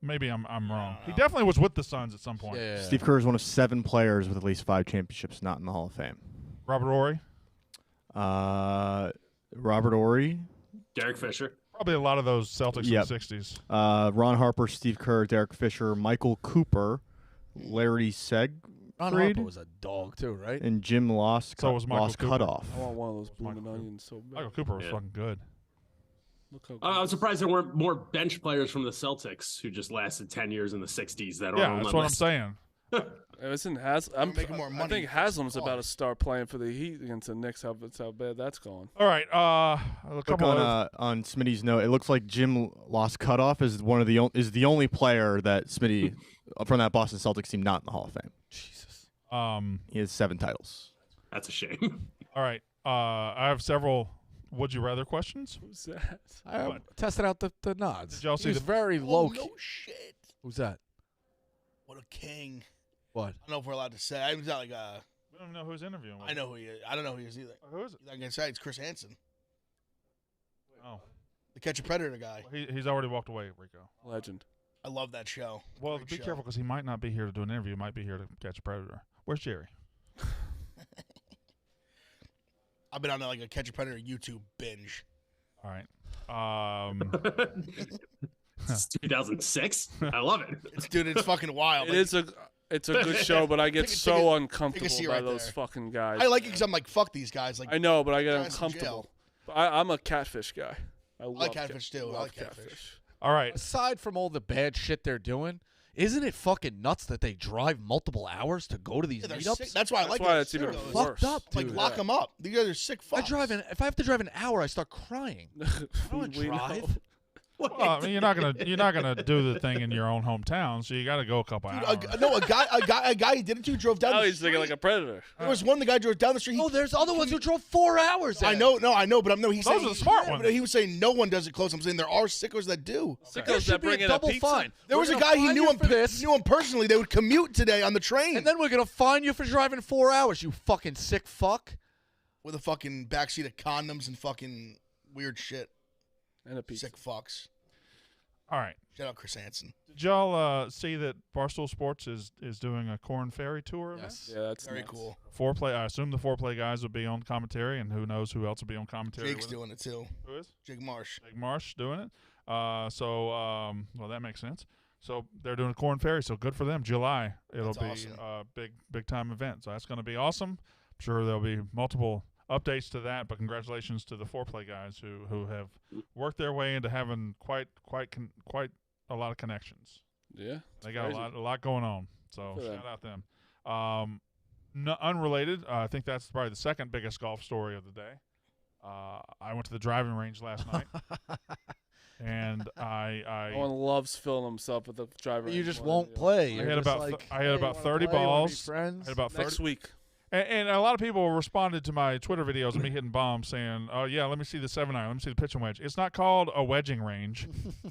Maybe I'm wrong. He definitely was with the Suns at some point. Yeah. Steve Kerr is one of 7 players with at least 5 championships not in the Hall of Fame. Robert Ory. Robert Ory, Derek Fisher. Probably a lot of those Celtics Yep. in the 60s. Ron Harper, Steve Kerr, Derek Fisher, Michael Cooper, Larry Seg, Ron Creed? Harper was a dog too, right? and Jim Lost. So was Michael Lost Cooper. Cutoff. I want one of those blooming Michael onions so bad. Michael Cooper was Yeah. fucking good. Look how good I'm this surprised there weren't more bench players from the Celtics who just lasted 10 years in the 60s that are Yeah, on that's the what I'm list. saying. Isn't I'm making more I money think for Haslam's the about to start playing for the Heat against the Knicks. How bad that's going. All right. A Look couple of on Smitty's note, it looks like Jim Lost Cutoff is the only player that Smitty from that Boston Celtics team not in the Hall of Fame. Jesus. He has 7 titles. That's a shame. All right. I have several would you rather questions. Who's that? I tested out the nods. Did y'all He see was the- very Oh, low. no shit. Who's that? What a king. What? I don't know if we're allowed to say. I'm not like We don't even know who's interviewing. I know who he is. I don't know who he is either. Who is it? I can say it's Chris Hansen, Oh, the Catch a Predator guy. he's already walked away, Rico. Legend. I love that show. Well, Great be show. careful because he might not be here to do an interview. He might be here to catch a predator. Where's Jerry? I've been on like a Catch a Predator YouTube binge. All right. It's 2006. I love it. It's fucking wild. It Like, is a. It's a good show, but I get Take a so uncomfortable seat by right those there. fucking guys. I like it because I'm like, fuck these guys. Like, I know, but I get guys in jail. uncomfortable. I'm a catfish guy. I like catfish too. I love like catfish. All right. Aside from all the bad shit they're doing, isn't it fucking nuts that they drive multiple hours to go to these Yeah, they're meetups? sick. That's why I like why it. it's even Sickos. worse. Fucked up, Like, dude. lock them up. These guys are sick fucks. If I have to drive an hour, I start crying. I don't want to We know. drive. Well, I mean, you're not gonna do the thing in your own hometown, so you got to go a couple hours. A guy he did it to drove down Now the he's street. thinking like a predator. There was one, the guy drove down the street. Oh, there's other ones who drove 4 hours. I know, but I'm no. He's Those saying are the smart yeah, ones. But he was saying no one does it close. I'm saying there are sickos that do. There Sickos should that be bring a in a double pizza. fine. There was We're a gonna guy he fine knew you him for this, knew him personally. They would commute today on the train and then we're gonna fine you for driving 4 hours. You fucking sick fuck. with a fucking backseat of condoms and fucking weird shit. And a pizza. Sick fucks. All right. Shout out Chris Hansen. Did y'all see that Barstool Sports is doing a Corn Ferry tour? event? Yes. Yeah, that's Very nuts. cool. Foreplay. I assume the foreplay guys will be on commentary, and who knows who else will be on commentary. Jake's with it. doing it too. Who is? Jake Marsh. Jake Marsh doing it. Well, that makes sense. So they're doing a Corn Ferry, so good for them. July, it'll That's be awesome. a big time event. So that's going to be awesome. I'm sure there'll be multiple updates to that, but congratulations to the foreplay guys who have worked their way into having quite a lot of connections. Yeah. They got crazy. a lot going on. So For them. shout out them. No, unrelated, I think that's probably the second biggest golf story of the day. I went to the driving range last night, and No one loves filling himself with the driver. You just anymore, won't you know. play. I You're had just about like, I had hey, about wanna 30 play? Wanna be balls. friends? I had about 30, Next week. and a lot of people responded to my Twitter videos of me hitting bombs, saying, "Oh yeah, let me see the 7-iron. Let me see the pitching wedge." It's not called a wedging range.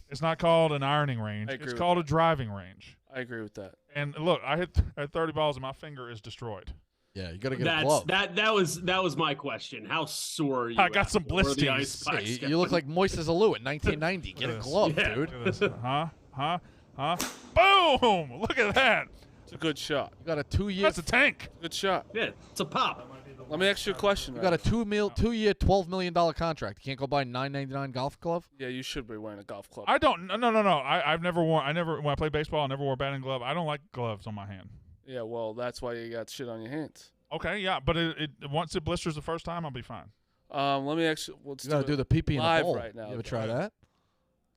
It's not called an ironing range. I agree It's with called that. a driving range. I agree with that. And look, I had 30 balls, and my finger is destroyed. Yeah, you gotta get a glove. That was my question. How sore are you? I got some after? Where are the blisters. ice Yeah, packs you look like Moises Alou in 1990. Get a Yes. glove, Yeah. dude. Look at this. Huh? Boom! Look at that. It's a good shot. You got a 2-year. That's a tank. Good shot. Yeah, it's a pop. Let me ask you a question. You got a Ralph. 2-year, $12 million contract. You can't go buy a $9.99 golf glove. Yeah, you should be wearing a golf club. I don't. No. I've never worn. When I played baseball, I never wore a batting glove. I don't like gloves on my hand. Yeah, well, that's why you got shit on your hands. Okay, yeah, but it once it blisters the first time, I'll be fine. Let me actually. Let's You gotta do it the pee-pee in a live bowl. right now. You ever try that?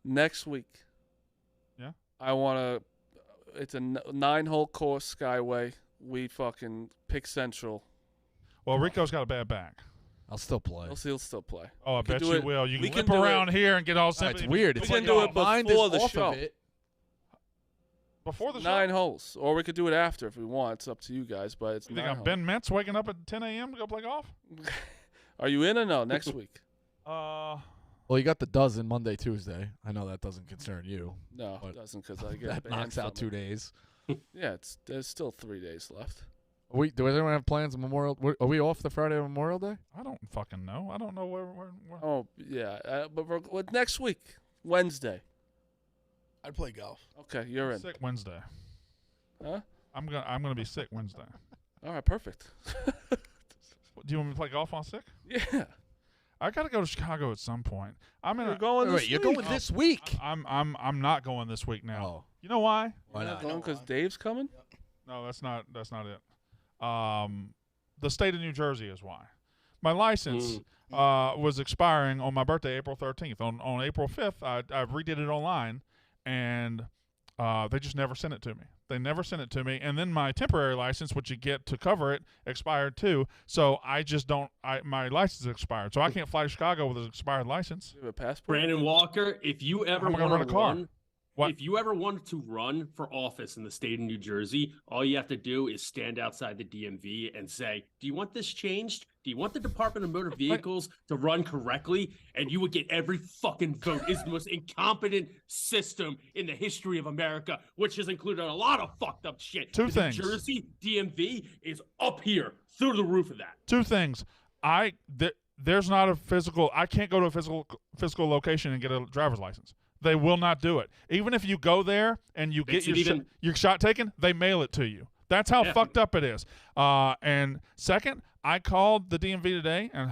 Next week. Yeah? I want to. It's a 9-hole course, Skyway. We fucking pick Central. Well, Rico's got a bad back. I'll still play. He'll still play. Oh, I We can bet do you it- will. You we can can limp do it- around here and get all Oh, sympathy. it's weird. We It's can like do your it mind before is the off show. of it. Before the 9 show. holes, or we could do it after if we want. It's up to you guys, but it's You think 9 I'm holes. Ben Metz waking up at 10 a.m. to go play golf? Are you in or no next week? Well, you got the dozen Monday, Tuesday. I know that doesn't concern you. No, But it doesn't because I get That banned knocks out from 2 it. days. Yeah, there's still 3 days left. Does anyone have plans on Memorial? Are we off the Friday of Memorial Day? I don't fucking know. I don't know where. Oh yeah, but next week, Wednesday. I'd play golf. Okay, you're in. Sick Wednesday. Huh? I'm gonna be sick Wednesday. All right, perfect. Do you want me to play golf on sick? Yeah, I gotta go to Chicago at some point. I'm in. you're going. Wait, you're going this week? I'm not going this week now. Oh, You know why? why You're not? going because Dave's coming. No, that's not it. The state of New Jersey is why. My license was expiring on my birthday, April 13th. On April 5th, I redid it online, and they just never sent it to me. They never sent it to me. And then my temporary license, which you get to cover it, expired too. So I just don't – my license expired. So I can't fly to Chicago with an expired license. You have a passport. Brandon Walker, if you ever How am I gonna want to run a car? run, What? if you ever wanted to run for office in the state of New Jersey, all you have to do is stand outside the DMV and say, "Do you want this changed? Do you want the Department of Motor Vehicles to run correctly?" And you would get every fucking vote. It's the most incompetent system in the history of America, which has included a lot of fucked up shit. Two The things. New Jersey DMV is up here through the roof of that. Two things. There's not a physical – I can't go to a physical location and get a driver's license. They will not do it. Even if you go there and you get your shot taken, they mail it to you. That's how fucked up it is. And second, I called the DMV today and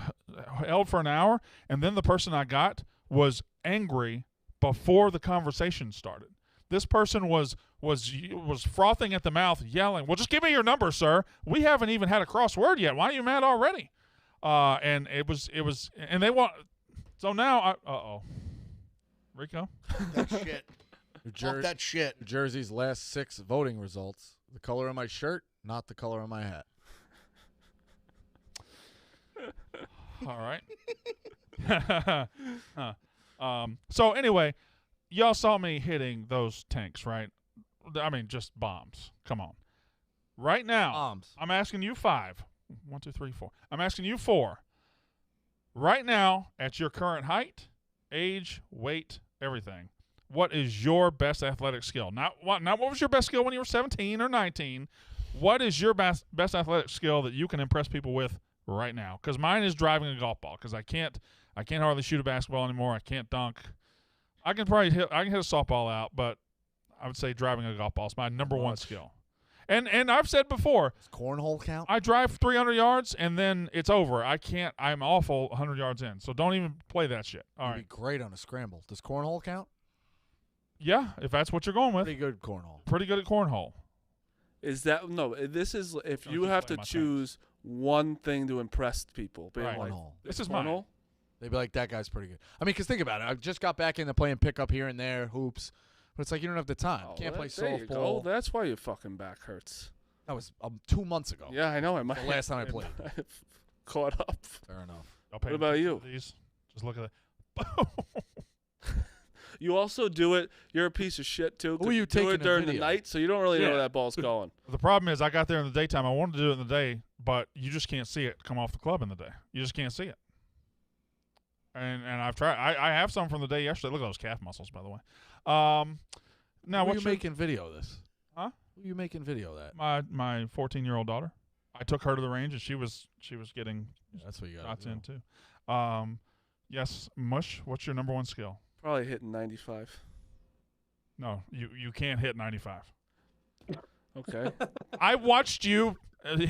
held for an hour, and then the person I got was angry before the conversation started. This person was frothing at the mouth, yelling, "Well, just give me your number, sir. We haven't even had a crossword yet. Why are you mad already?" And it was, and they want. So now, Rico. That shit. Fuck that shit. New Jersey's last 6 voting results. The color of my shirt, not the color of my hat. All right. So anyway, y'all saw me hitting those tanks, right? I mean, just bombs. Come on. Right now, Bombs. I'm asking you 5. 1, 2, 3, 4. I'm asking you 4. Right now, at your current height, age, weight, everything, what is your best athletic skill? Not what was your best skill when you were 17 or 19. What is your best athletic skill that you can impress people with right now? Because mine is driving a golf ball. Because I can't hardly shoot a basketball anymore. I can't dunk. I can hit a softball out, but I would say driving a golf ball is my number one skill. And I've said before, Does cornhole count? I drive 300 yards and then it's over. I'm awful 100 yards in. So don't even play that shit. All You'd right. be great on a scramble. Does cornhole count? Yeah, if that's what you're going with. Pretty good cornhole. Pretty good at cornhole. Is that no? This is if Don't you keep have to playing my choose one thing to impress people. Being Right. like, Cornhole. This is cornhole? mine. They'd be like, that guy's pretty good. I mean, because think about it. I just got back into playing pickup here and there, hoops. But it's like you don't have the time. Oh, Can't play there you go. softball. That's why your fucking back hurts. That was 2 months ago. Yeah, I know. I might. The last time I it played. might have caught up. Fair enough. I'll pay What about attention you? to these. Just look at that. You also do it. You're a piece of shit too. 'cause Who are you do taking it the during the video? night, so you don't really know Yeah. where that ball's going. The problem is I got there in the daytime. I wanted to do it in the day, but you just can't see it come off the club in the day. You just can't see it. And I've tried. I have some from the day yesterday. Look at those calf muscles, by the way. Now, Who are what's you making video of this? Huh? Who are you making video of that? my 14-year-old daughter? I took her to the range, and she was getting That's what you got. shots in too. Yes, Mush. What's your number one skill? Probably hitting 95. No, you can't hit 95. Okay. I watched you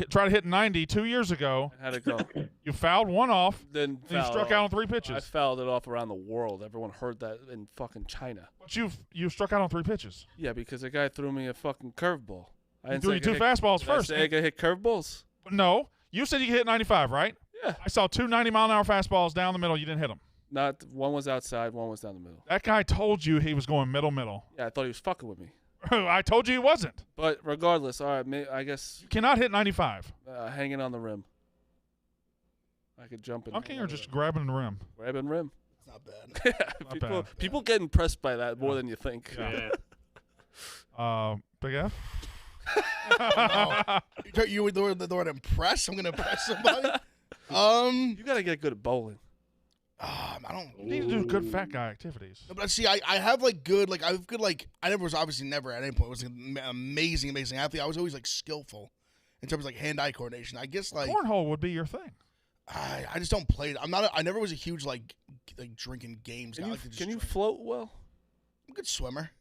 try to hit 90 2 years ago. How'd it go? You fouled one off, Then and you struck out on 3 I pitches. fouled it off around the world. Everyone heard that in fucking China. But you struck out on 3 pitches. Yeah, because a guy threw me a fucking curveball. I You didn't threw say you I 2 could fastballs hit, first. Did I say I could hit curveballs? No, you said you could hit 95, right? Yeah. I saw 2 90-mile-an-hour fastballs down the middle. You didn't hit them. Not one was outside, one was down the middle. That guy told you he was going middle. Yeah, I thought he was fucking with me. I told you he wasn't. But regardless, all right, I guess You cannot hit 95. hanging on the rim. I could jump in. Dunking or just grabbing the rim? grabbing rim. It's not bad. Yeah, bad. people get impressed by that more than you think. Yeah. Yeah. Big F? You were the word impress. I'm gonna impress somebody. You gotta get good at bowling. I don't. You need to do good fat guy activities. No, but see, I have like good, like I have good, like I never was obviously never at any point was an amazing athlete. I was always like skillful in terms of like hand-eye coordination. I guess like Cornhole would be your thing. I just don't play it. I never was a huge like drinking games. Can guy. you, I like to just can you drink. float well? I'm a good swimmer.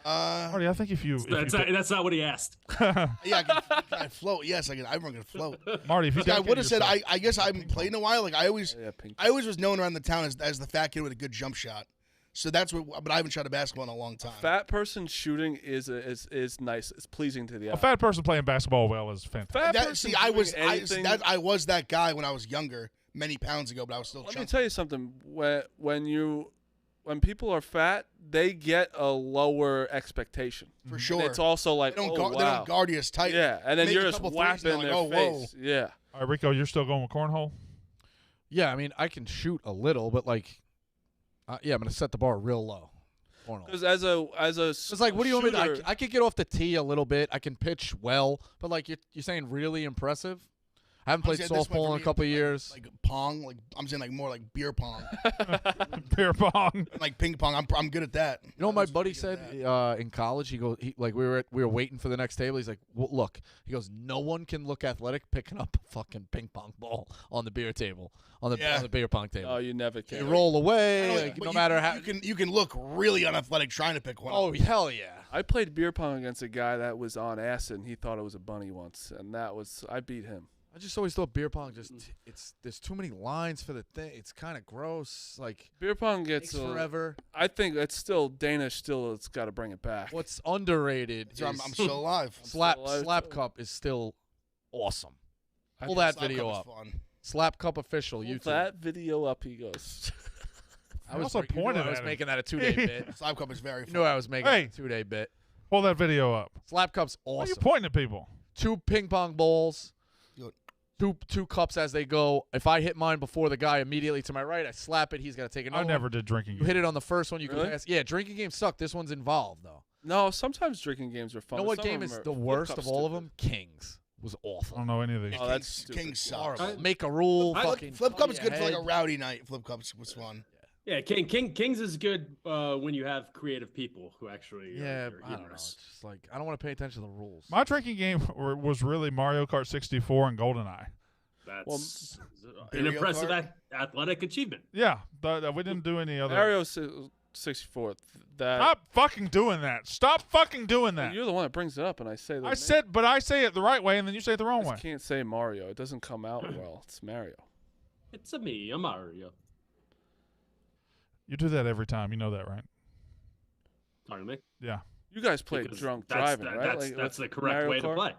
Marty, I think if you That's not what he asked. Yeah, can I float? Yes, I can. Everyone can float. Marty, if you Yeah, I dedicate would have said yourself- I guess I haven't played in a while. Like I always Yeah, was known around the town as the fat kid with a good jump shot. So that's what. But I haven't shot a basketball in a long time. Fat person shooting is nice. It's pleasing to the eye. a fat person playing basketball well is fantastic. Fat That, person see, I was doing anything- I was that guy when I was younger, many pounds ago, but I was still Let me chunky. tell you something. When people are fat, they get a lower expectation. For sure. And it's also like, they don't, oh, they wow. don't guard you as tight. Yeah, and then Make you're a just couple threes whapping and their they're like, oh, whoa. face. Yeah. All right, Rico, you're still going with cornhole? Yeah, I mean, I can shoot a little, but like, yeah, I'm gonna set the bar real low. Cornhole. Because as a It's like, what do you want me to? shooter- I could get off the tee a little bit. I can pitch well, but like you're saying, really impressive. I haven't I'm played saying this went softball for in a me, couple like- years. Like pong, like I'm saying like more like beer pong, Beer pong. like ping pong. I'm good at that. You know what my I was buddy pretty good said at that. in college? Like we were waiting for the next table. He's like, well, look. He goes, no one can look athletic picking up a fucking ping pong ball on the beer table, on the beer pong table. Oh, you never You can. roll I away, know, like, but no you- matter how. you can look really unathletic trying to pick one. Oh up. hell yeah! I played beer pong against a guy that was on acid, and he thought it was a bunny once, and I beat him. I just always thought beer pong there's too many lines for the thing. It's kind of gross. Like Beer pong gets takes forever. I think it's still Danish. Still, it's got to bring it back. What's underrated So is I'm still alive. Slap Cup is still awesome. Pull Slap that video Cup up. is fun. Slap Cup official Pull YouTube. that video up. He goes. I also pointed I was at making that a 2-day bit. Slap Cup is very You fun. knew I was making Hey. a 2-day bit. Pull that video up. Slap Cup's Why are you awesome. pointing at people? 2 ping pong balls. Good. Two cups as they go. If I hit mine before the guy immediately to my right, I slap it. He's got to take another I never one. did drinking. You hit it on the first one, you Really? can pass. Yeah, drinking games suck. This one's involved, though. No, sometimes drinking games are fun. You know what Some of game them is are the Flip worst Cup of all of stupid. them? Kings. Was I awful. don't know any of these. Oh, that's stupid. King sucks. Horrible. Make a rule. I- fucking Flip Cup is cut good for like a your head. rowdy night. Flip Cup was fun. Yeah, Kings is good when you have creative people who actually Yeah, are I don't know. humorous. It's just like I don't want to pay attention to the rules. My drinking game was really Mario Kart 64 and GoldenEye. That's an Mario impressive Kart? athletic achievement. Yeah, we didn't do any other. Mario 64. That Stop fucking doing that. Stop fucking doing that. you're the one that brings it up, and I say that. I say it the right way, and then you say it the wrong I way. can't say Mario. It doesn't come out well. It's Mario. It's a Mario. You do that every time. You know that, right? Pardon me. Yeah. You guys played Because drunk that's driving, the, right? That's, Like, that's with the correct Mario way to Kart? play.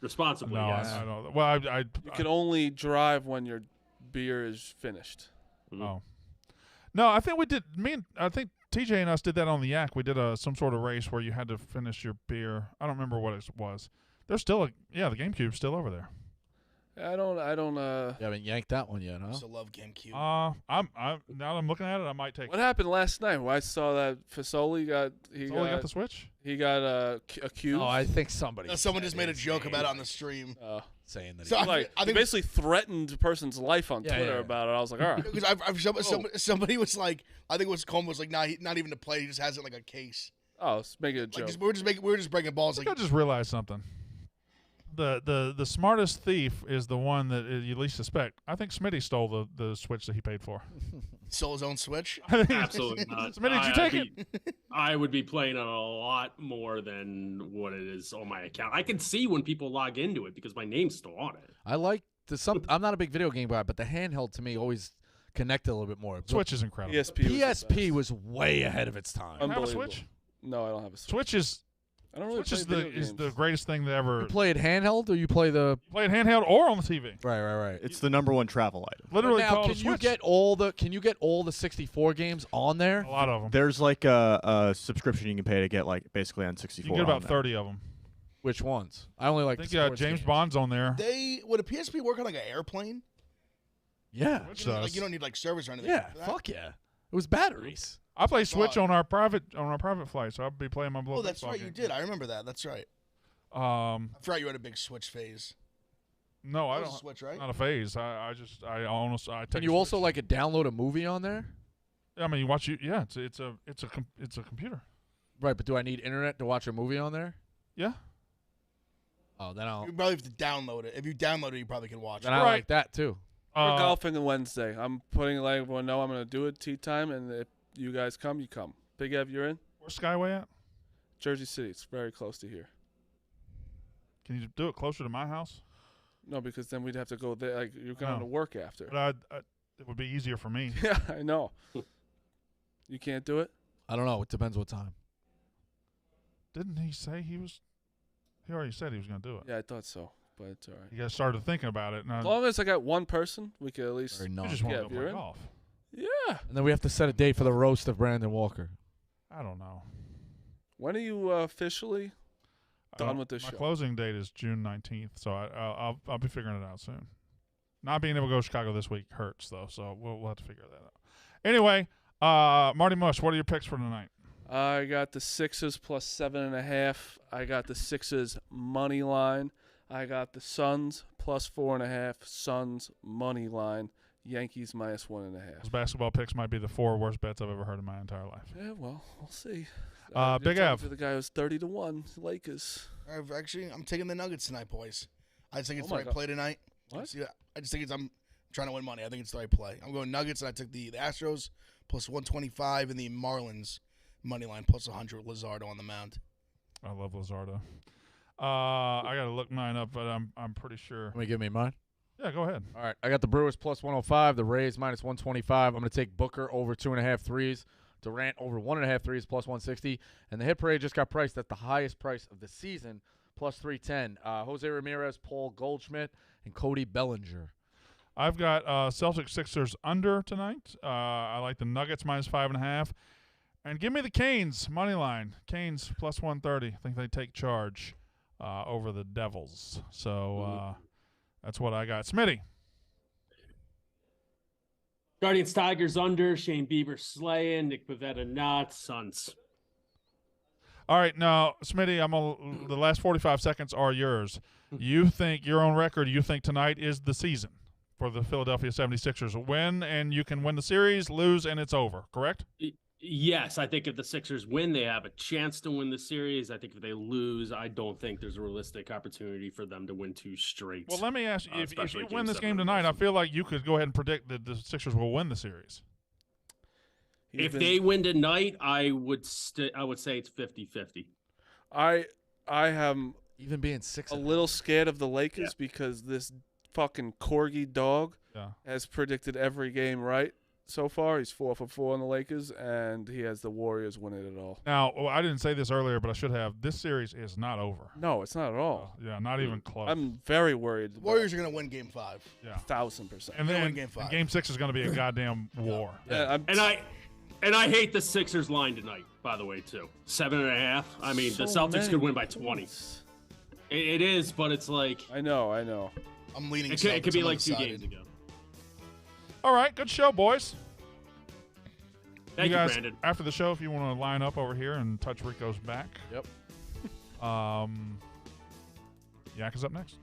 Responsibly, No, yes. I know. Well, You can only drive when your beer is finished. Oh. No, I think we did. I think TJ and us did that on the Yak. We did some sort of race where you had to finish your beer. I don't remember what it was. There's still the GameCube's still over there. I don't. You haven't yanked that one yet, I huh? used to love GameCube. I'm now that I'm looking at it, I might take. What happened last night? When I saw that Fasoli got got the Switch. he got a cube. Oh, I think somebody. Someone just said made a his joke name, about it on the stream. saying that. So he- I Like think he basically threatened a person's life on Yeah, Twitter yeah. about it. I was like, all right. Because somebody was like, I think it was Coleman was like, nah, not even to play. He just has it like a case. Oh, let's make it a Like joke. we were just breaking balls. I Like think I just realized something. The smartest thief is the one that you least suspect. I think Smitty stole the Switch that he paid for. stole his own Switch. Absolutely not. Smitty, did you take it? I would be playing a lot more than what it is on my account. I can see when people log into it because my name's still on it. I like I'm not a big video game guy, but the handheld to me always connected a little bit more. Switch is incredible. PSP was way ahead of its time. You have a Unbelievable. Switch? No, I don't have a Switch. Switch is I don't really Switch play is video the greatest thing that ever. You play it handheld or you play the Play it handheld or on the TV. right. It's the number one travel item. Literally Now, called can a you Switch. get all the 64 games on there? A lot of them. There's like a subscription you can pay to get like basically on You 64. can get about on there. 30 of them. Which ones? I only I like think the sports James games. Bond's on there. Would a PSP work on like an airplane? Yeah. Switch You don't, does. like you don't need like service or anything. Yeah, for that? fuck yeah. It was batteries. I play Switch God. on our private flight, so I'll be playing my Oh, that's right. You did. I remember that. That's right. I forgot you had a big Switch phase. No, I That was don't. a Switch, right? Not a phase. I take. Can a you also Switch. like download a movie on there? I mean, you watch you. Yeah, it's a computer. Right, but do I need internet to watch a movie on there? Yeah. Oh, then I'll You probably have to download it. If you download it, you probably can watch then it. I Right. like that too. We're golfing on Wednesday. I'm putting like everyone know I'm going to do it tea time, and if you guys come, you come. Big Ev, you're in. Where's Skyway at? Jersey City. It's very close to here. Can you do it closer to my house? No, because then we'd have to go there. Like you're going No. to work after. But it would be easier for me. Yeah, I know. You can't do it. I don't know. It depends what time. Didn't he say he was? He already said he was going to do it. Yeah, I thought so, but it's all right. You guys started thinking about it. And As long as I got one person, we could at least. Very you non. just want Yeah, to if go you're play in. golf. Yeah. And then we have to set a date for the roast of Brandon Walker. I don't know. When are you officially done with this My show? closing date is June 19th, so I'll be figuring it out soon. Not being able to go to Chicago this week hurts though, so we'll have to figure that out. Anyway, Marty Mush, what are your picks for tonight? I got the Sixers plus 7.5. I got the Sixers money line. I got the Suns plus 4.5. Suns money line. Yankees minus 1.5. Those basketball picks might be the 4 worst bets I've ever heard in my entire life. Yeah, well, we'll see. Big You're talking Av. to the guy who's 30-1. Lakers. I'm taking the Nuggets tonight, boys. I just think it's Oh the my right God. play tonight. What? I just think I'm trying to win money. I think it's the right play. I'm going Nuggets, and I took the Astros plus 125 and the Marlins money line plus 100 with Lizardo on the mound. I love Lizardo. I got to look mine up, but I'm pretty sure. Let me give me mine. Yeah, go ahead. All right, I got the Brewers plus 105, the Rays minus 125. I'm going to take Booker over 2.5 threes, Durant over 1.5 threes plus 160, and the hit parade just got priced at the highest price of the season, plus 310. Jose Ramirez, Paul Goldschmidt, and Cody Bellinger. I've got Celtics Sixers under tonight. I like the Nuggets minus 5.5. And give me the Canes money line. Canes plus 130. I think they take charge over the Devils. So that's what I got. Smitty. Guardians Tigers under, Shane Bieber slaying, Nick Pivetta not, Suns. All right, now, Smitty, the last 45 seconds are yours. You think your own record, you think tonight is the season for the Philadelphia 76ers. Win, and you can win the series, lose, and it's over, correct? Yes, I think if the Sixers win, they have a chance to win the series. I think if they lose, I don't think there's a realistic opportunity for them to win 2 straight. Well, let me ask you, if you win this game 7 tonight, I feel like you could go ahead and predict that the Sixers will win the series. If they win tonight, I would say it's 50-50. I am Even being 6 a little scared of the Lakers because this fucking corgi dog has predicted every game right so far. He's 4 for 4 on the Lakers, and he has the Warriors winning it all. Now, I didn't say this earlier, but I should have. This series is not over. No, it's not at all. Yeah, not even close. I'm very worried. The Warriors are going to win Game 5. Yeah, 1,000%. and They're then in Game 5. Game 6 is going to be a goddamn war. Yeah, And I hate the Sixers line tonight, by the way, too. 7.5. I mean, the Celtics could win by 20. It is, but it's like I know. I'm leaning. it could be Celtics. like I'm 2 games undecided. ago. All right, good show, boys. Thank you, guys, Brandon. after the show, if you want to line up over here and touch Rico's back. Yep. Yak is up next.